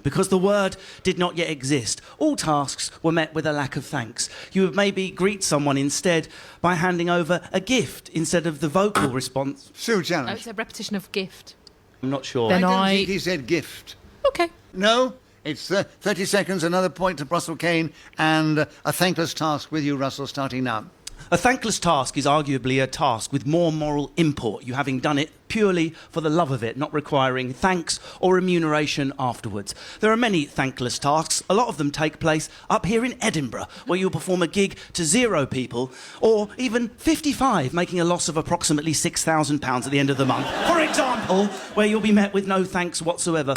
because the word did not yet exist. All tasks were met with a lack of thanks. You would maybe greet someone instead by handing over a gift instead of the vocal response. Sue, Oh, challenge. it's a repetition of gift. I'm not sure. Then I don't I- think he said gift. Okay. No? It's 30 seconds, another point to Russell Kane, and a thankless task with you, Russell, starting now. A thankless task is arguably a task with more moral import, you having done it purely for the love of it, not requiring thanks or remuneration afterwards. There are many thankless tasks. A lot of them take place up here in Edinburgh, where you'll perform a gig to 0 people, or even 55, making a loss of approximately £6,000 at the end of the month. For example, where you'll be met with no thanks whatsoever.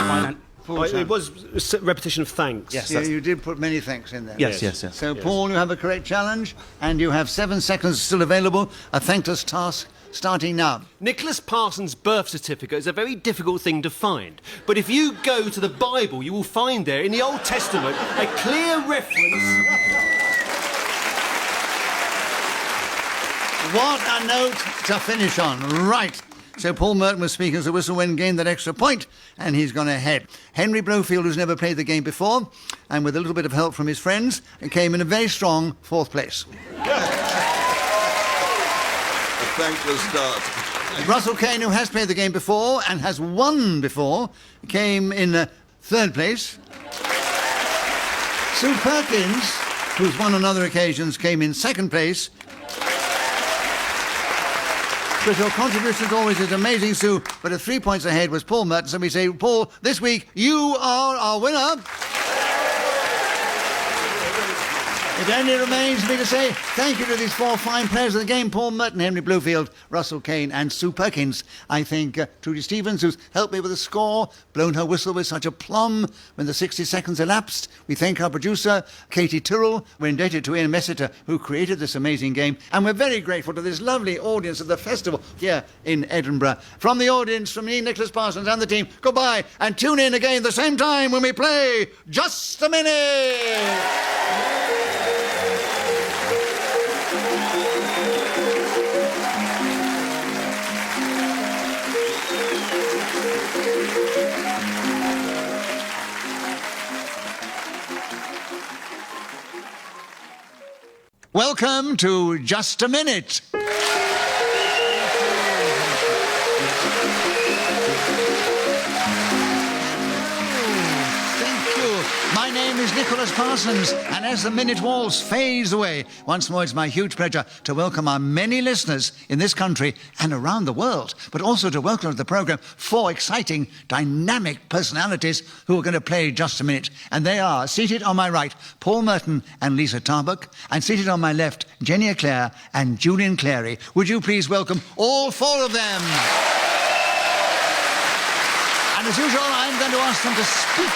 It was a repetition of thanks. Yes, Yeah, you did put many thanks in there. Yes. So, Paul, you have a correct challenge, and you have 7 seconds still available. A thankless task starting now. Nicholas Parsons' birth certificate is a very difficult thing to find. But if you go to the Bible, you will find there, in the Old Testament, a clear reference. What a note to finish on. Right. So Paul Merton was speaking as a whistle when gained that extra point, and he's gone ahead. Henry Blofeld, who's never played the game before, and with a little bit of help from his friends, came in a very strong 4th place. A thankless start. Russell Kane, who has played the game before and has won before, came in 3rd place. Sue Perkins, who's won on other occasions, came in 2nd place. But your contribution always is amazing, Sue. But at 3 points ahead was Paul Merton. So we say, Paul, this week you are our winner. It only remains me to say thank you to these 4 fine players of the game: Paul Merton, Henry Blofeld, Russell Kane and Sue Perkins. I thank Trudy Stevens, who's helped me with the score, blown her whistle with such aplomb when the 60 seconds elapsed. We thank our producer, Katie Tyrrell. We're indebted to Ian Messiter, who created this amazing game. And we're very grateful to this lovely audience of the festival here in Edinburgh. From the audience, from me, Nicholas Parsons and the team, goodbye, and tune in again the same time when we play Just a Minute! welcome to Just a Minute. My name is Nicholas Parsons, and as the minute waltz fades away, once more it's my huge pleasure to welcome our many listeners in this country and around the world, but also to welcome to the programme 4 exciting, dynamic personalities who are going to play Just a Minute. And they are, seated on my right, Paul Merton and Lisa Tarbuck, and seated on my left, Jenny Eclair and Julian Clary. Would you please welcome all 4 of them? And as usual, I'm going to ask them to speak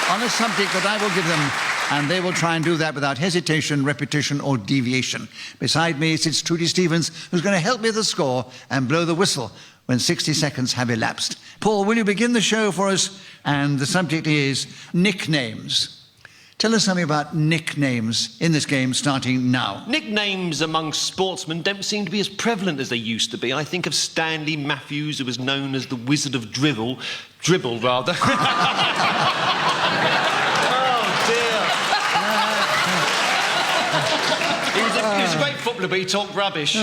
on a subject that I will give them, and they will try and do that without hesitation, repetition, or deviation. Beside me sits Trudy Stevens, who's going to help me with the score and blow the whistle when 60 seconds have elapsed. Paul, will you begin the show for us? And the subject is nicknames. Tell us something about nicknames in this game, starting now. Nicknames among sportsmen don't seem to be as prevalent as they used to be. I think of Stanley Matthews, who was known as the Wizard of Dribble, rather. He was a great footballer, but he talked rubbish.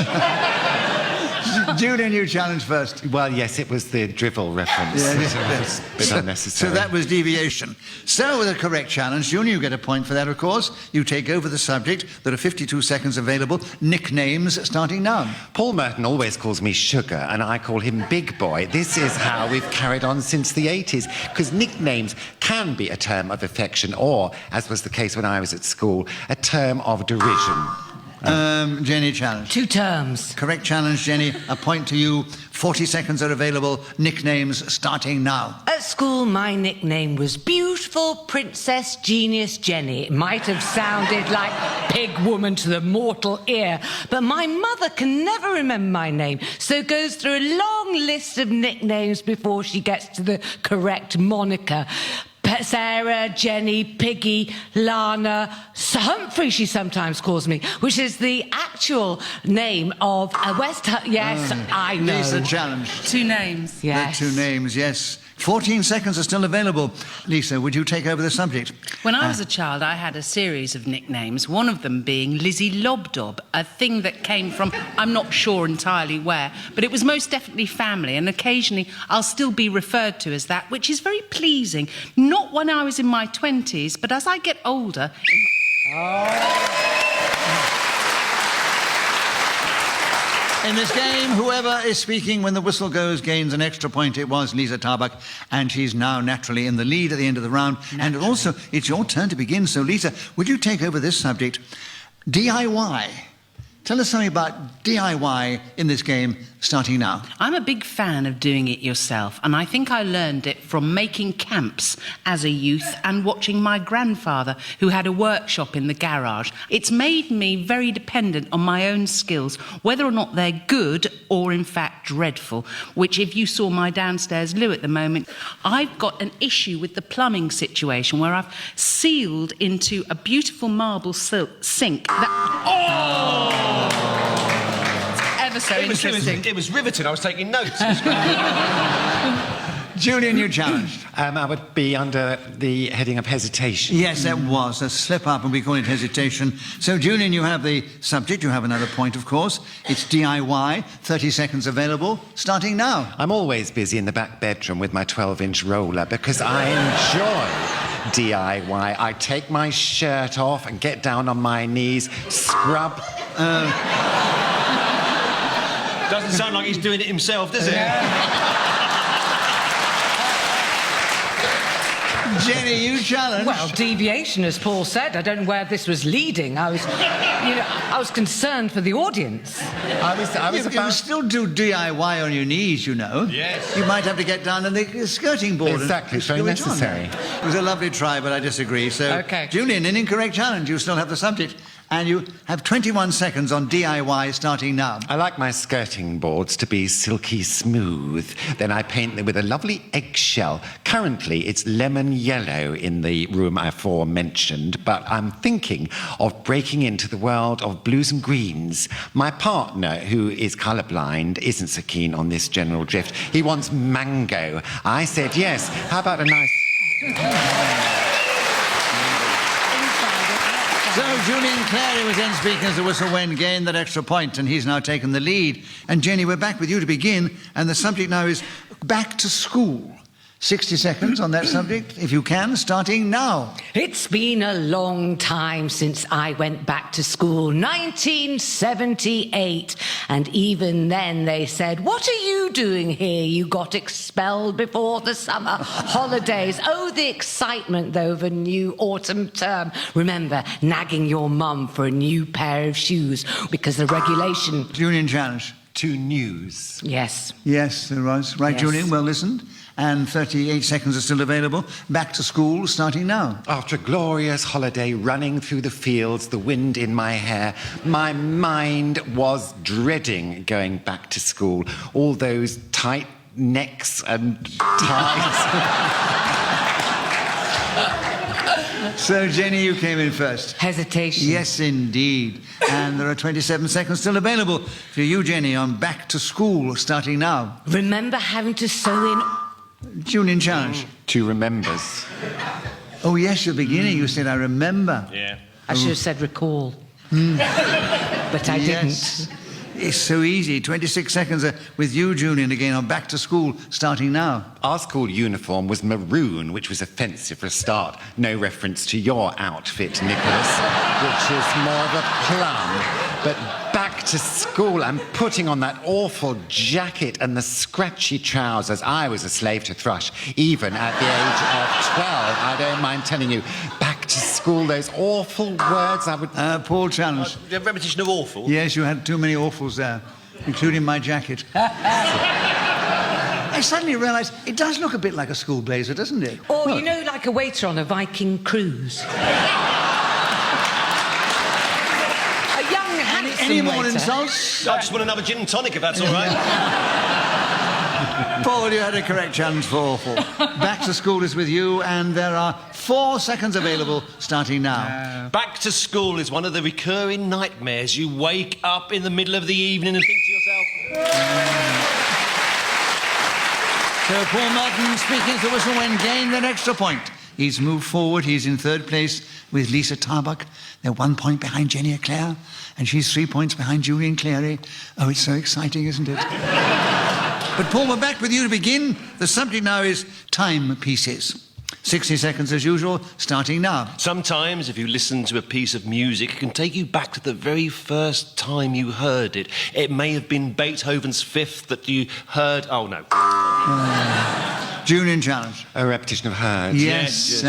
Julian, you challenge first. Well, yes, it was the drivel reference. It was a bit unnecessary. So that was deviation. So with a correct challenge, Julian, you get a point for that, of course. You take over the subject. There are 52 seconds available. Nicknames starting now. Paul Merton always calls me Sugar, and I call him Big Boy. This is how we've carried on since the 80s, because nicknames can be a term of affection or, as was the case when I was at school, a term of derision. Jenny, challenge. 2 terms. Correct challenge, Jenny. A point to you. 40 seconds are available. Nicknames starting now. At school, my nickname was Beautiful Princess Genius Jenny. It might have sounded like Pig Woman to the mortal ear, but my mother can never remember my name, so goes through a long list of nicknames before she gets to the correct moniker. Sarah, Jenny, Piggy, Lana, Humphrey, she sometimes calls me, which is the actual name of West... Yes, I know. Lisa, challenge. 2 names. Yes. 2 names, yes. 14 seconds are still available. Lisa, would you take over the subject? When I was a child, I had a series of nicknames, one of them being Lizzie Lobdob, a thing that came from, I'm not sure entirely where, but it was most definitely family, and occasionally I'll still be referred to as that, which is very pleasing. Not when I was in my 20s, but as I get older... In this game, whoever is speaking when the whistle goes gains an extra point. It was Lisa Tarbuck, and she's now naturally in the lead at the end of the round. And also, it's your turn to begin. So, Lisa, would you take over this subject? DIY. Tell us something about DIY in this game, starting now. I'm a big fan of doing it yourself, and I think I learned it from making camps as a youth and watching my grandfather, who had a workshop in the garage. It's made me very dependent on my own skills, whether or not they're good or, in fact, dreadful, which, if you saw my downstairs loo at the moment, I've got an issue with the plumbing situation where I've sealed into a beautiful marble sink that... Ever so interesting. It was riveting. I was taking notes. Julian, you challenged. I would be under the heading of hesitation. Yes, that was a slip up, and we call it hesitation. So, Julian, you have the subject. You have another point, of course. It's DIY. 30 seconds available. Starting now. I'm always busy in the back bedroom with my 12-inch roller because I enjoy DIY. I take my shirt off and get down on my knees, scrub... Doesn't sound like he's doing it himself, does it? Jenny, you challenge. Well, deviation, as Paul said. I don't know where this was leading. I was concerned for the audience. You can still do DIY on your knees, you know. Yes. You might have to get down on the skirting board. Exactly, so necessary. It was a lovely try, but I disagree. So, okay. Julian, an incorrect challenge. You still have the subject. And you have 21 seconds on DIY starting now. I like my skirting boards to be silky smooth. Then I paint them with a lovely eggshell. Currently, it's lemon yellow in the room aforementioned, but I'm thinking of breaking into the world of blues and greens. My partner, who is colourblind, isn't so keen on this general drift. He wants mango. I said yes. How about a nice... So, Julian Clary was then speaking as the whistle went, gained that extra point, and he's now taken the lead. And Jenny, we're back with you to begin, and the subject now is back to school. 60 seconds on that subject, if you can, starting now. It's been a long time since I went back to school, 1978. And even then they said, "What are you doing here? You got expelled before the summer holidays." Oh, the excitement, though, of a new autumn term. Remember, nagging your mum for a new pair of shoes because the regulation... Julian challenge. To news. Yes. Yes, there was. Right, Yes. Julian, well listened. And 38 seconds are still available. Back to school, starting now. After a glorious holiday running through the fields, the wind in my hair, my mind was dreading going back to school. All those tight necks and ties. So, Jenny, you came in first. Hesitation. Yes, indeed. And there are 27 seconds still available for you, Jenny, on back to school, starting now. Remember having to sew in... Julian challenge. To remembers. Oh, yes, you're beginning. You said, I remember. Yeah. I should have said recall. But I Yes. didn't. It's so easy. 26 seconds with you, Julian, again on back to school, starting now. Our school uniform was maroon, which was offensive for a start. No reference to your outfit, Nicholas, which is more of a plum. But back to school, I'm putting on that awful jacket and the scratchy trousers. I was a slave to thrush, even at the age of 12. I don't mind telling you. Back to school, those awful words I would... Paul challenge. Repetition of awful? Yes, you had too many awfuls there, including my jacket. I suddenly realised it does look a bit like a school blazer, doesn't it? Or, you know, like a waiter on a Viking cruise. Any more insults? I just want another gin and tonic, if that's all right. Paul, you had a correct challenge for awful. Back to school is with you, and there are 4 seconds available, starting now. Back to school is one of the recurring nightmares. You wake up in the middle of the evening and think to yourself... So Paul Merton, speaking as the whistle when gained an extra point. He's moved forward. He's in third place with Lycett. They're 1 point behind Jenny Eclair, and she's 3 points behind Julian Clary. Oh, it's so exciting, isn't it? But Paul, we're back with you to begin. The subject now is timepieces. 60 seconds as usual, starting now. Sometimes, if you listen to a piece of music, it can take you back to the very first time you heard it. It may have been Beethoven's Fifth that you heard... Oh, no. Julian challenge. A repetition of heard. Yes.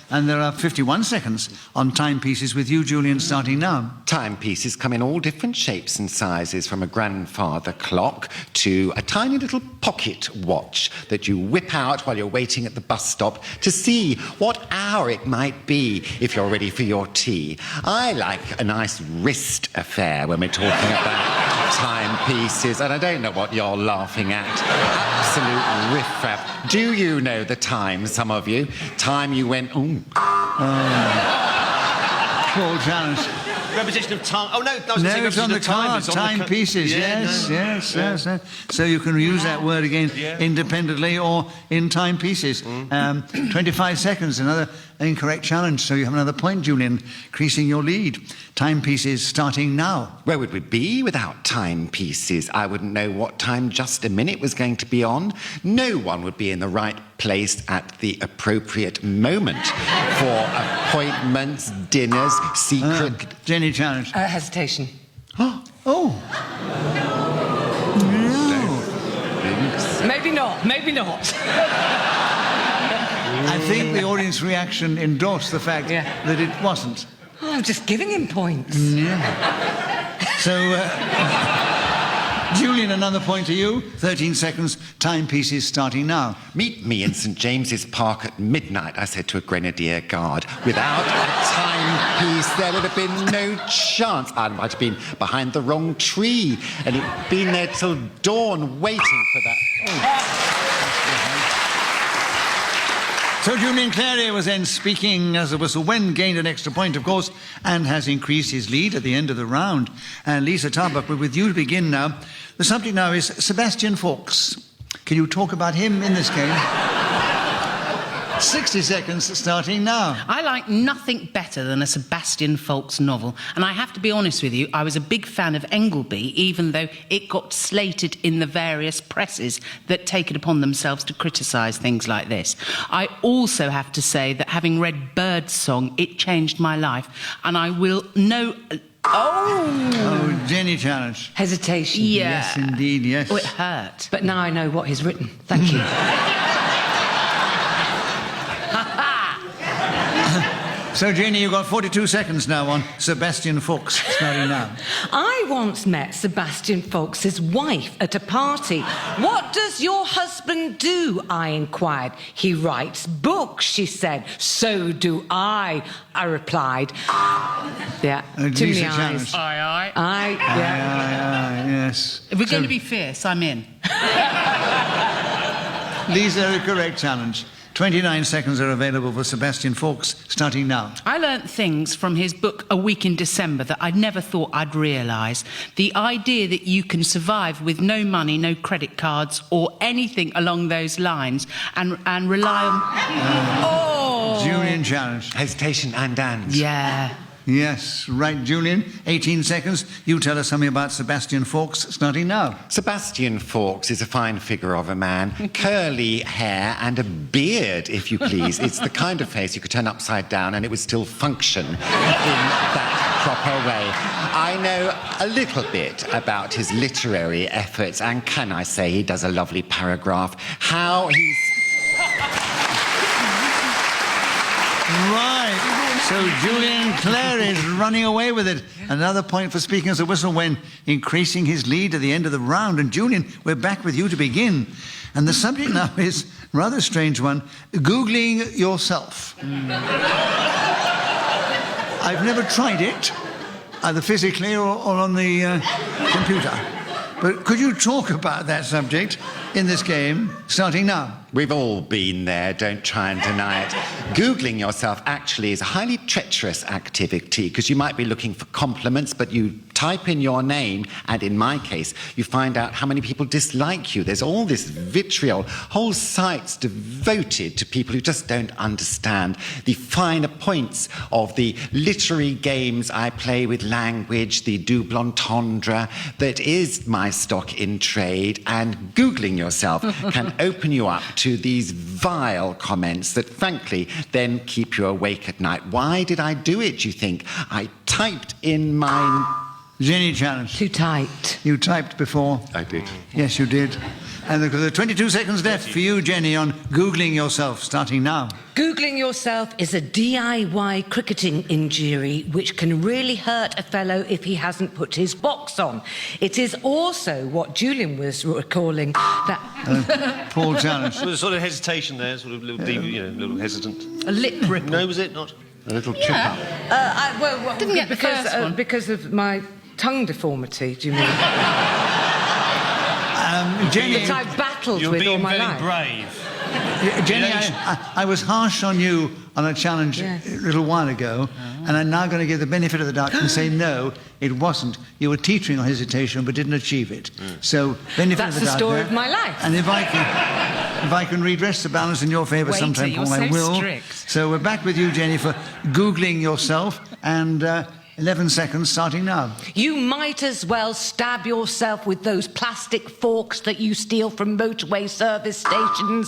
And there are 51 seconds on timepieces with you, Julian, starting now. Timepieces come in all different shapes and sizes, from a grandfather clock to a tiny little pocket watch that you whip out while you're waiting at the bus stop to see what hour it might be if you're ready for your tea. I like a nice wrist affair when we're talking about timepieces, and I don't know what you're laughing at. Absolute riffraff. Do you know the time, some of you? Time you went, ooh. Paul challenge. Repetition of time. Oh, no, it's on the card. Timepieces, yes. So you can use that word again independently or in timepieces. 25 seconds, another incorrect challenge. So you have another point, Julian, increasing your lead. Timepieces starting now. Where would we be without timepieces? I wouldn't know what time just a minute was going to be on. No one would be in the right place at the appropriate moment for appointments, dinners, secret... Jenny challenge. Hesitation. Oh. No. Maybe not. I think the audience reaction endorsed the fact that it wasn't. Oh, I'm just giving him points. Yeah. So, Julian, another point to you. 13 seconds, timepieces starting now. Meet me in St. James's Park at midnight, I said to a grenadier guard. Without a timepiece, there would have been no chance. I might have been behind the wrong tree, and it'd been there till dawn waiting for that. So Julian Clary was then speaking as the whistle when gained an extra point, of course, and has increased his lead at the end of the round. And Lycett, we're with you to begin now. The subject now is Sebastian Faulks. Can you talk about him in this game? 60 seconds starting now. I like nothing better than a Sebastian Faulks novel, and I have to be honest with you, I was a big fan of Engleby, even though it got slated in the various presses that take it upon themselves to criticise things like this. I also have to say that having read Birdsong, it changed my life, and I will know... Oh, Jenny challenge. Hesitation. Yeah. Yes, indeed, yes. Oh, it hurt. But now I know what he's written. Thank you. So, Jenny, you've got 42 seconds now on Sebastian Faulks, starting now. I once met Sebastian Faulks' wife at a party. What does your husband do? I inquired. He writes books, she said. So do I replied. Yeah, too many eyes. Aye, aye. Aye, yeah. Aye, yes. If we're going to be fierce, I'm in. Lisa, a correct challenge. 29 seconds are available for Sebastian Faulks, starting now. I learnt things from his book A Week in December that I'd never thought I'd realise. The idea that you can survive with no money, no credit cards, or anything along those lines, and rely on... Julian challenge. Hesitation and. Yeah. Yes, right, Julian. 18 seconds. You tell us something about Sebastian Faulks, starting now. Sebastian Faulks is a fine figure of a man. Curly hair and a beard, if you please. It's the kind of face you could turn upside down and it would still function in that proper way. I know a little bit about his literary efforts, and can I say he does a lovely paragraph. How he's... Right. So Julian Clare is running away with it. Another point for speaking as a whistle when increasing his lead at the end of the round. And Julian, we're back with you to begin. And the subject now is a rather strange one, Googling yourself. I've never tried it, either physically or on the computer. But could you talk about that subject in this game, starting now? We've all been there, don't try and deny it. Googling yourself actually is a highly treacherous activity because you might be looking for compliments, but you type in your name, and in my case, you find out how many people dislike you. There's all this vitriol, whole sites devoted to people who just don't understand the finer points of the literary games I play with language, the double entendre that is my stock in trade, and Googling yourself can open you up to these vile comments that, frankly, then keep you awake at night. Why did I do it, you think? I typed in my... Jenny challenge. Too tight. You typed before. I did. Yes, you did. And there are 22 seconds left for you, Jenny, on Googling yourself, starting now. Googling yourself is a DIY cricketing injury which can really hurt a fellow if he hasn't put his box on. It is also what Julian was recalling that... Paul challenge. There was a sort of hesitation there, sort of a little hesitant. A lip ripple. No, was it not? A little chip up. Didn't get the first one. Because of my tongue deformity, do you mean? Jenny, that I've battled You're with all being my very life. brave. Jenny, I was harsh on you on a challenge a little while ago, and I'm now going to give the benefit of the doubt and say no, it wasn't. You were teetering on hesitation but didn't achieve it. So, benefit That's of the the doubt story there. of my life. And if I can redress the balance in your favour Waiter, sometime, you're Paul, I so will. strict. So we're back with you, Jenny, for Googling yourself, and 11 seconds starting now. You might as well stab yourself with those plastic forks that you steal from motorway service stations.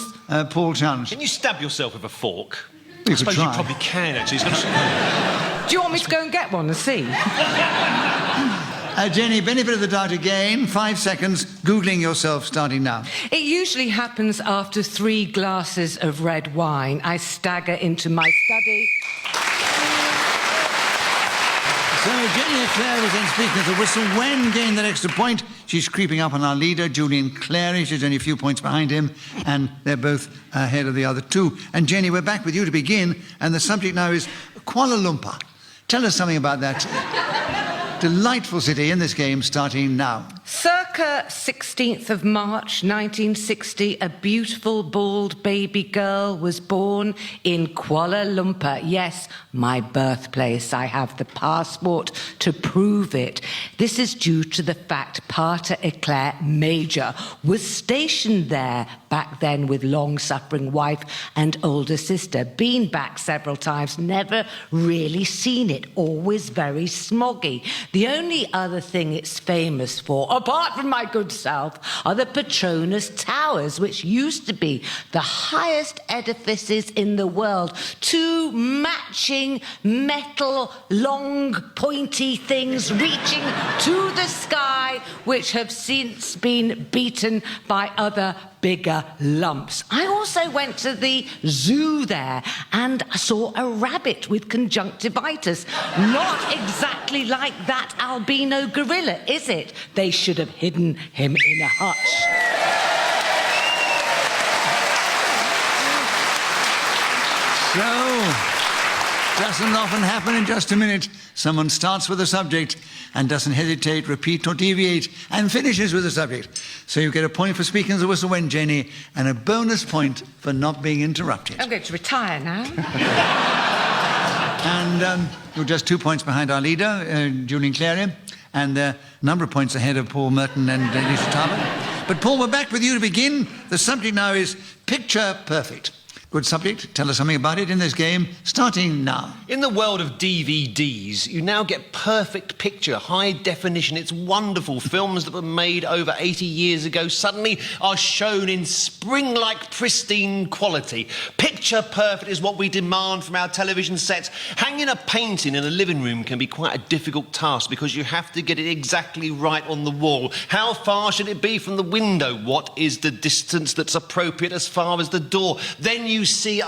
Paul challenge. Can you stab yourself with a fork? You I suppose could you try. probably can, actually. It's not... Do you want me to go and get one and see? Jenny, benefit of the doubt again. 5 seconds. Googling yourself, starting now. It usually happens after 3 glasses of red wine. I stagger into my study. So Jenny Clare was then speaking at the whistle. When gained that extra point, she's creeping up on our leader, Julian Clary. She's only a few points behind him, and they're both ahead of the other two. And Jenny, we're back with you to begin, and the subject now is Kuala Lumpur. Tell us something about that delightful city in this game, starting now. Circa America, 16th of March, 1960, a beautiful, bald baby girl was born in Kuala Lumpur. Yes, my birthplace. I have the passport to prove it. This is due to the fact Pater Eclair Major was stationed there back then with long-suffering wife and older sister. Been back several times, never really seen it. Always very smoggy. The only other thing it's famous for, apart from my good self, are the Petronas Towers, which used to be the highest edifices in the world. Two matching metal, long, pointy things reaching to the sky, which have since been beaten by other bigger lumps. I also went to the zoo there and saw a rabbit with conjunctivitis. Not exactly like that albino gorilla, is it? They should have hidden him in a hutch. So, doesn't often happen in just a minute. Someone starts with a subject and doesn't hesitate, repeat or deviate, and finishes with the subject. So you get a point for speaking the whistle when Jenny, and a bonus point for not being interrupted. I'm going to retire now. And you're just 2 points behind our leader, Julian Clary, and a number of points ahead of Paul Merton and Lisa Tarbuck. But Paul, we're back with you to begin. The subject now is Picture Perfect. Good subject. Tell us something about it in this game, starting now. In the world of DVDs, you now get perfect picture, high definition. It's wonderful. Films that were made over 80 years ago suddenly are shown in spring-like pristine quality. Picture perfect is what we demand from our television sets. Hanging a painting in a living room can be quite a difficult task because you have to get it exactly right on the wall. How far should it be from the window? What is the distance that's appropriate as far as the door? Then you see,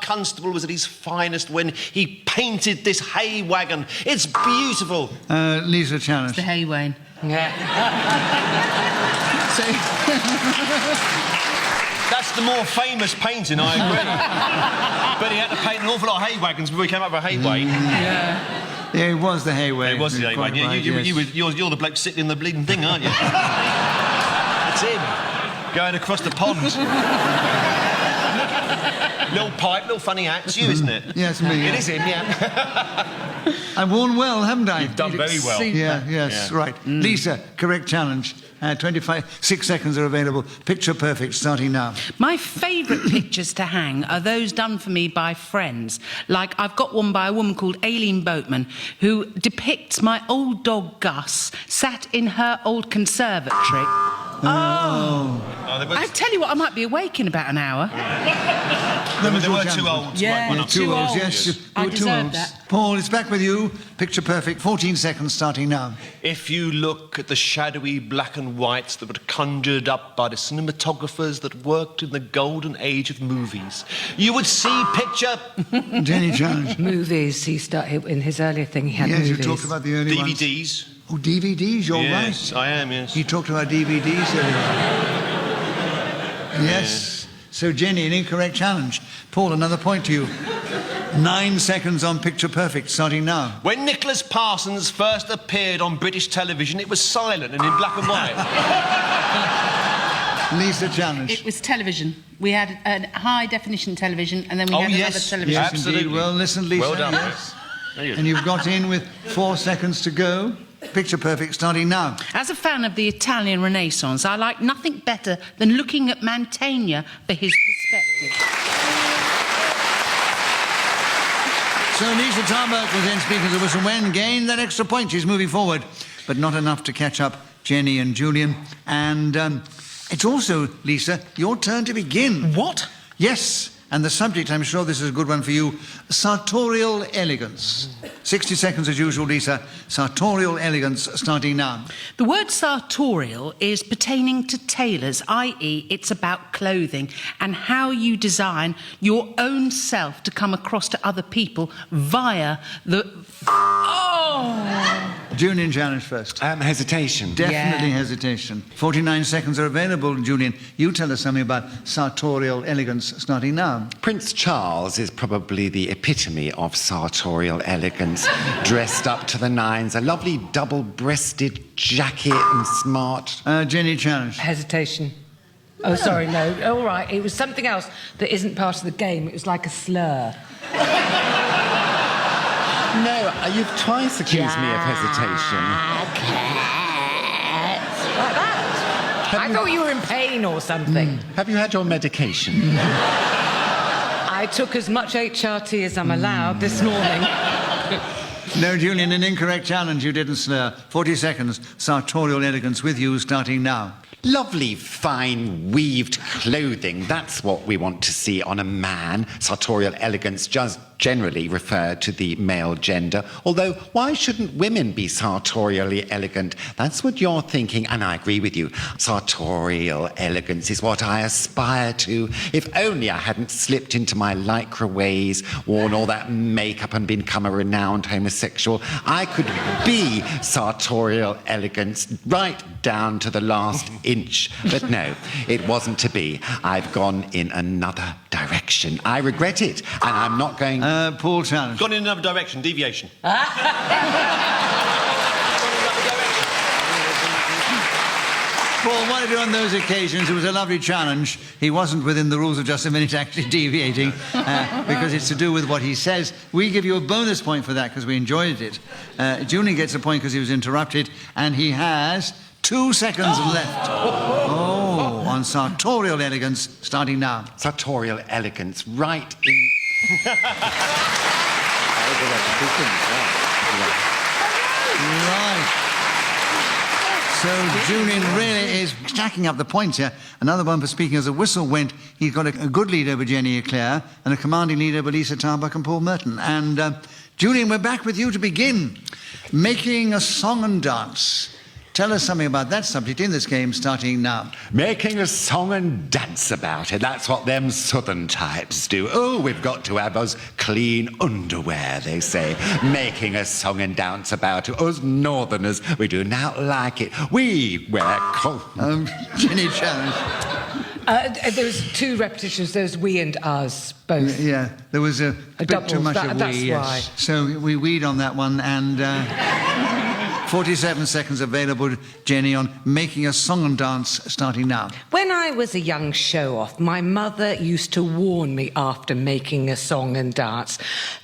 Constable was at his finest when he painted this hay wagon. It's beautiful. Lisa, challenge. It's the hay wagon. Yeah. That's the more famous painting, I agree. But he had to paint an awful lot of hay wagons before he came up with a hay wagon. Yeah. Yeah, it was the hay wagon. It was the hay wagon. Right, You're the bloke sitting in the bleeding thing, aren't you? It's him. Going across the pond. Little pipe, little funny hat. It's you, isn't it? Yes, me. It is him, yeah. I've worn well, haven't I? You've done very well. Yeah, yes, right. Lisa, correct challenge. 6 seconds are available. Picture perfect, starting now. My favourite pictures to hang are those done for me by friends. Like, I've got one by a woman called Aileen Boatman, who depicts my old dog Gus sat in her old conservatory. I tell you what, I might be awake in about an hour. They were too old. Yeah, too old. Yes, I too deserve old. that. Paul, it's back with you. Picture perfect. 14 seconds starting now. If you look at the shadowy black and whites that were conjured up by the cinematographers that worked in the golden age of movies, you would see picture... Jenny, challenge. Movies. He started in his earlier thing. He had yes, movies. you talked about the early ones. DVDs. Oh, DVDs, you're Yes, right. I am, yes. He talked about DVDs earlier. Yes. So, Jenny, an incorrect challenge. Paul, another point to you. 9 seconds on Picture Perfect, starting now. When Nicholas Parsons first appeared on British television, it was silent and in black and white. Lisa, challenge. It was television. We had a high-definition television, and then we had another television. Yes, Absolutely. indeed. Well, listen, Lisa. Well done. Yes. And you've got in with 4 seconds to go. Picture perfect, starting now. As a fan of the Italian Renaissance, I like nothing better than looking at Mantegna for his perspective. So Lisa Tarbuck was then speaking to the whistle when gained that extra point. She's moving forward, but not enough to catch up Jenny and Julian. And it's also, Lisa, your turn to begin. What? Yes. And the subject, I'm sure this is a good one for you, sartorial elegance. 60 seconds as usual, Lisa. Sartorial elegance, starting now. The word sartorial is pertaining to tailors, i.e. it's about clothing and how you design your own self to come across to other people via the... Julian challenge first. Hesitation. Definitely hesitation. 49 seconds are available, Julian. You tell us something about sartorial elegance starting now. Prince Charles is probably the epitome of sartorial elegance, dressed up to the nines, a lovely double-breasted jacket and smart. Jenny challenge. Hesitation. Oh, sorry, no. All right, it was something else that isn't part of the game. It was like a slur. No, you've twice accused me of hesitation. Like that. I thought you were in pain or something. Have you had your medication? I took as much HRT as I'm allowed this morning. No, Julian, an incorrect challenge. You didn't slur. 40 seconds. Sartorial elegance with you starting now. Lovely, fine, weaved clothing. That's what we want to see on a man. Sartorial elegance just generally refer to the male gender. Although, why shouldn't women be sartorially elegant? That's what you're thinking, and I agree with you. Sartorial elegance is what I aspire to. If only I hadn't slipped into my lycra ways, worn all that makeup and become a renowned homosexual, I could be sartorial elegance right down to the last inch. But no, it wasn't to be. I've gone in another direction. I regret it, and I'm not going... Paul challenge. Gone in another direction, deviation. Paul, what I do on those occasions, it was a lovely challenge. He wasn't within the rules of just a minute actually deviating, because it's to do with what he says. We give you a bonus point for that because we enjoyed it. Julian gets a point because he was interrupted, and he has 2 seconds left. Oh, on sartorial elegance, starting now. Sartorial elegance, right in... Right. So Julian really is stacking up the points here. Another one for speaking as a whistle went. He's got a good lead over Jenny Eclair and a commanding lead over Lycett, Tarbuck and Paul Merton. And Julian, we're back with you to begin. Making a song and dance. Tell us something about that subject in this game, starting now. Making a song and dance about it. That's what them southern types do. Oh, we've got to have us clean underwear, they say. Making a song and dance about it. Us northerners, we do not like it. We wear Jenny challenge. There was 2 repetitions. There was we and us, both. Yeah, there was a bit double, too much of we, that's yes. why. So we weed on that one, and 47 seconds available, Jenny, on making a song and dance, starting now. When I was a young show-off, my mother used to warn me after making a song and dance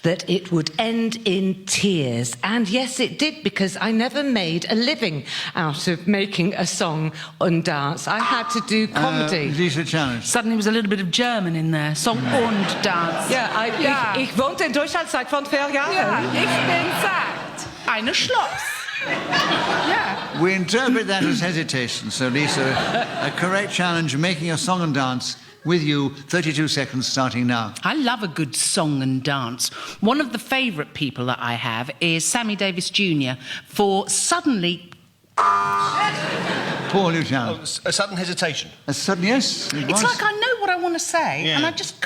that it would end in tears. And yes, it did, because I never made a living out of making a song and dance. I had to do comedy. Lisa challenge. Suddenly there was a little bit of German in there. Song und dance. Ja, ich wohnte in Deutschland seit von 4 Jahren. Ja, ich bin satt. Eine Schloss. Yeah. We interpret that as hesitation. So, Lisa, a correct challenge, making a song and dance with you. 32 seconds starting now. I love a good song and dance. One of the favourite people that I have is Sammy Davis Jr. for suddenly... Paul, you challenge. A sudden hesitation. A sudden, yes. It's like I know what I want to say, and I just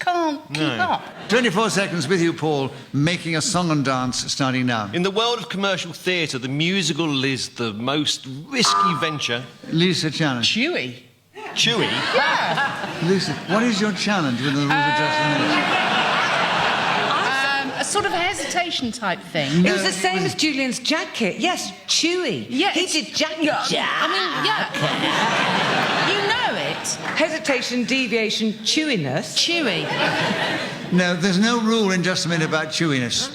can't keep up. 24 seconds with you, Paul, making a song and dance, starting now. In the world of commercial theatre, the musical is the most risky venture. Lisa challenge. Chewy. Chewy? Yeah. Lisa, what is your challenge with the rules of just a minute? A sort of hesitation type thing. It was the same as Julian's jacket. Yes, chewy. Yeah, he did jacket. I mean, yeah. You know it. Hesitation, deviation, chewiness. Chewy. No, there's no rule in just a minute about chewiness.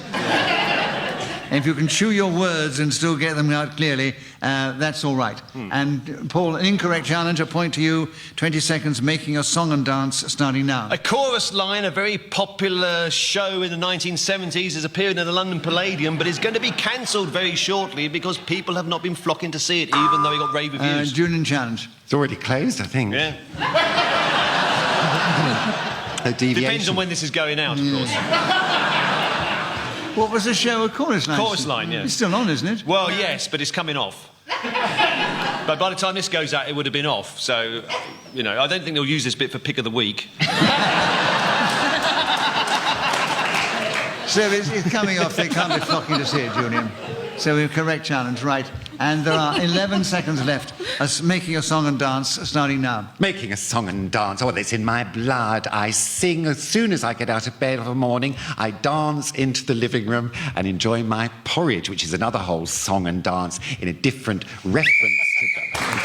If you can chew your words and still get them out clearly, that's all right. And, Paul, an incorrect challenge, a point to you. 20 seconds, making a song and dance, starting now. A chorus line, a very popular show in the 1970s, has appeared in the London Palladium, but is going to be cancelled very shortly because people have not been flocking to see it, even though it got rave reviews. Julian challenge. It's already closed, I think. Yeah. A deviation. Depends on when this is going out, of course. What was the show? A chorus line? Chorus line, yeah. It's still on, isn't it? Well, yes, but it's coming off. But by the time this goes out, it would have been off. So, you know, I don't think they'll use this bit for pick of the week. So it's coming off. They can't be flocking to see it, Julian. So we've correct challenge, right. And there are 11 seconds left. Making a song and dance, starting now. Making a song and dance. Oh, it's in my blood. I sing as soon as I get out of bed of a morning. I dance into the living room and enjoy my porridge, which is another whole song and dance in a different reference to them.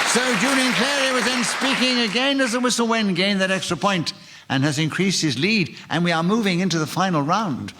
So Julian Clary was then speaking again as the whistle went, gained that extra point and has increased his lead. And we are moving into the final round.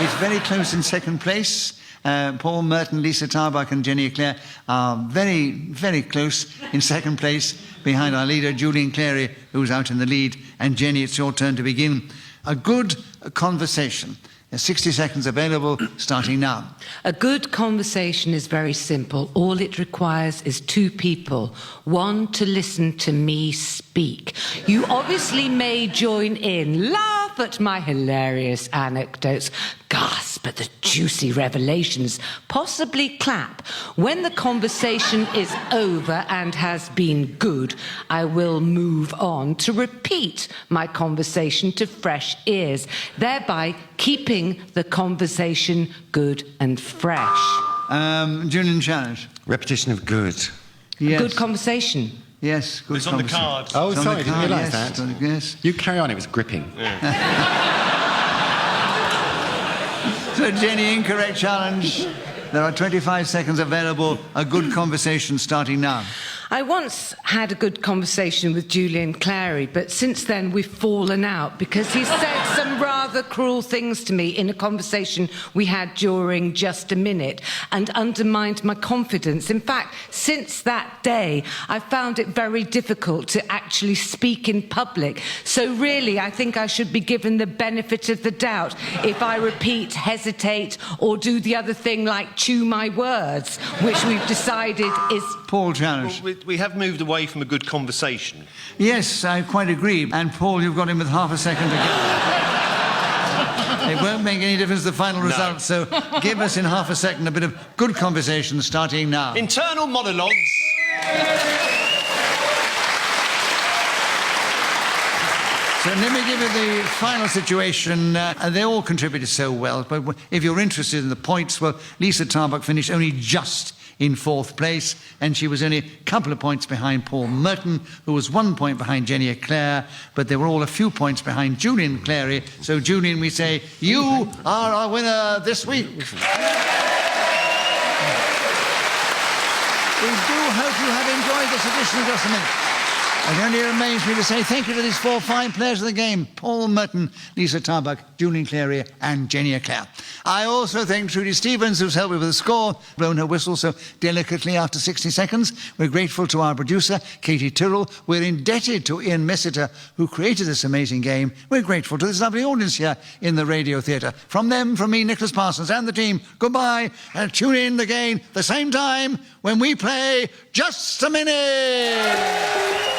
It's very close in second place. Paul, Merton, Lycett, Tarbuck and Jenny Eclair are very, very close in second place behind our leader, Julian Clary, who's out in the lead. And Jenny, it's your turn to begin. A good conversation. 60 seconds available, starting now. A good conversation is very simple. All it requires is two people. One to listen to me speak. You obviously may join in, laugh at my hilarious anecdotes, gasp at the juicy revelations, possibly clap. When the conversation is over and has been good, I will move on to repeat my conversation to fresh ears, thereby keeping the conversation good and fresh. Julian challenge. Repetition of good. Yes. Good conversation. Yes, good It's on the conversation. card. Oh, It's on sorry, the I didn't card, realise yes, that. Yes. You carry on, it was gripping. So, Jenny, incorrect challenge. There are 25 seconds available. A good conversation starting now. I once had a good conversation with Julian Clary, but since then we've fallen out because he said some rather cruel things to me in a conversation we had during Just a Minute and undermined my confidence. In fact, since that day, I found it very difficult to actually speak in public. So really, I think I should be given the benefit of the doubt if I repeat, hesitate, or do the other thing like chew my words, which we've decided is... Paul challenge. Well, we have moved away from a good conversation. Yes, I quite agree. And Paul, you've got him with half a second to go. It won't make any difference to the final result, so give us in half a second a bit of good conversation starting now. Internal monologues. So let me give you the final situation. They all contributed so well, but if you're interested in the points, well, Lycett Tarbuck finished only just in fourth place, and she was only a couple of points behind Paul Merton, who was 1 point behind Jenny Eclair, but they were all a few points behind Julian Clary. So, Julian, we say, you are our winner this week. We do hope you have enjoyed this edition of Just a Minute. It only remains me to say thank you to these four fine players of the game, Paul Merton, Lycett Tarbuck, Julian Clary and Jenny Eclair. I also thank Trudy Stevens, who's helped me with the score, blown her whistle so delicately after 60 seconds. We're grateful to our producer, Katie Tyrrell. We're indebted to Ian Messiter, who created this amazing game. We're grateful to this lovely audience here in the Radio Theatre. From them, from me, Nicholas Parsons, and the team, goodbye, and tune in again the same time when we play Just a Minute!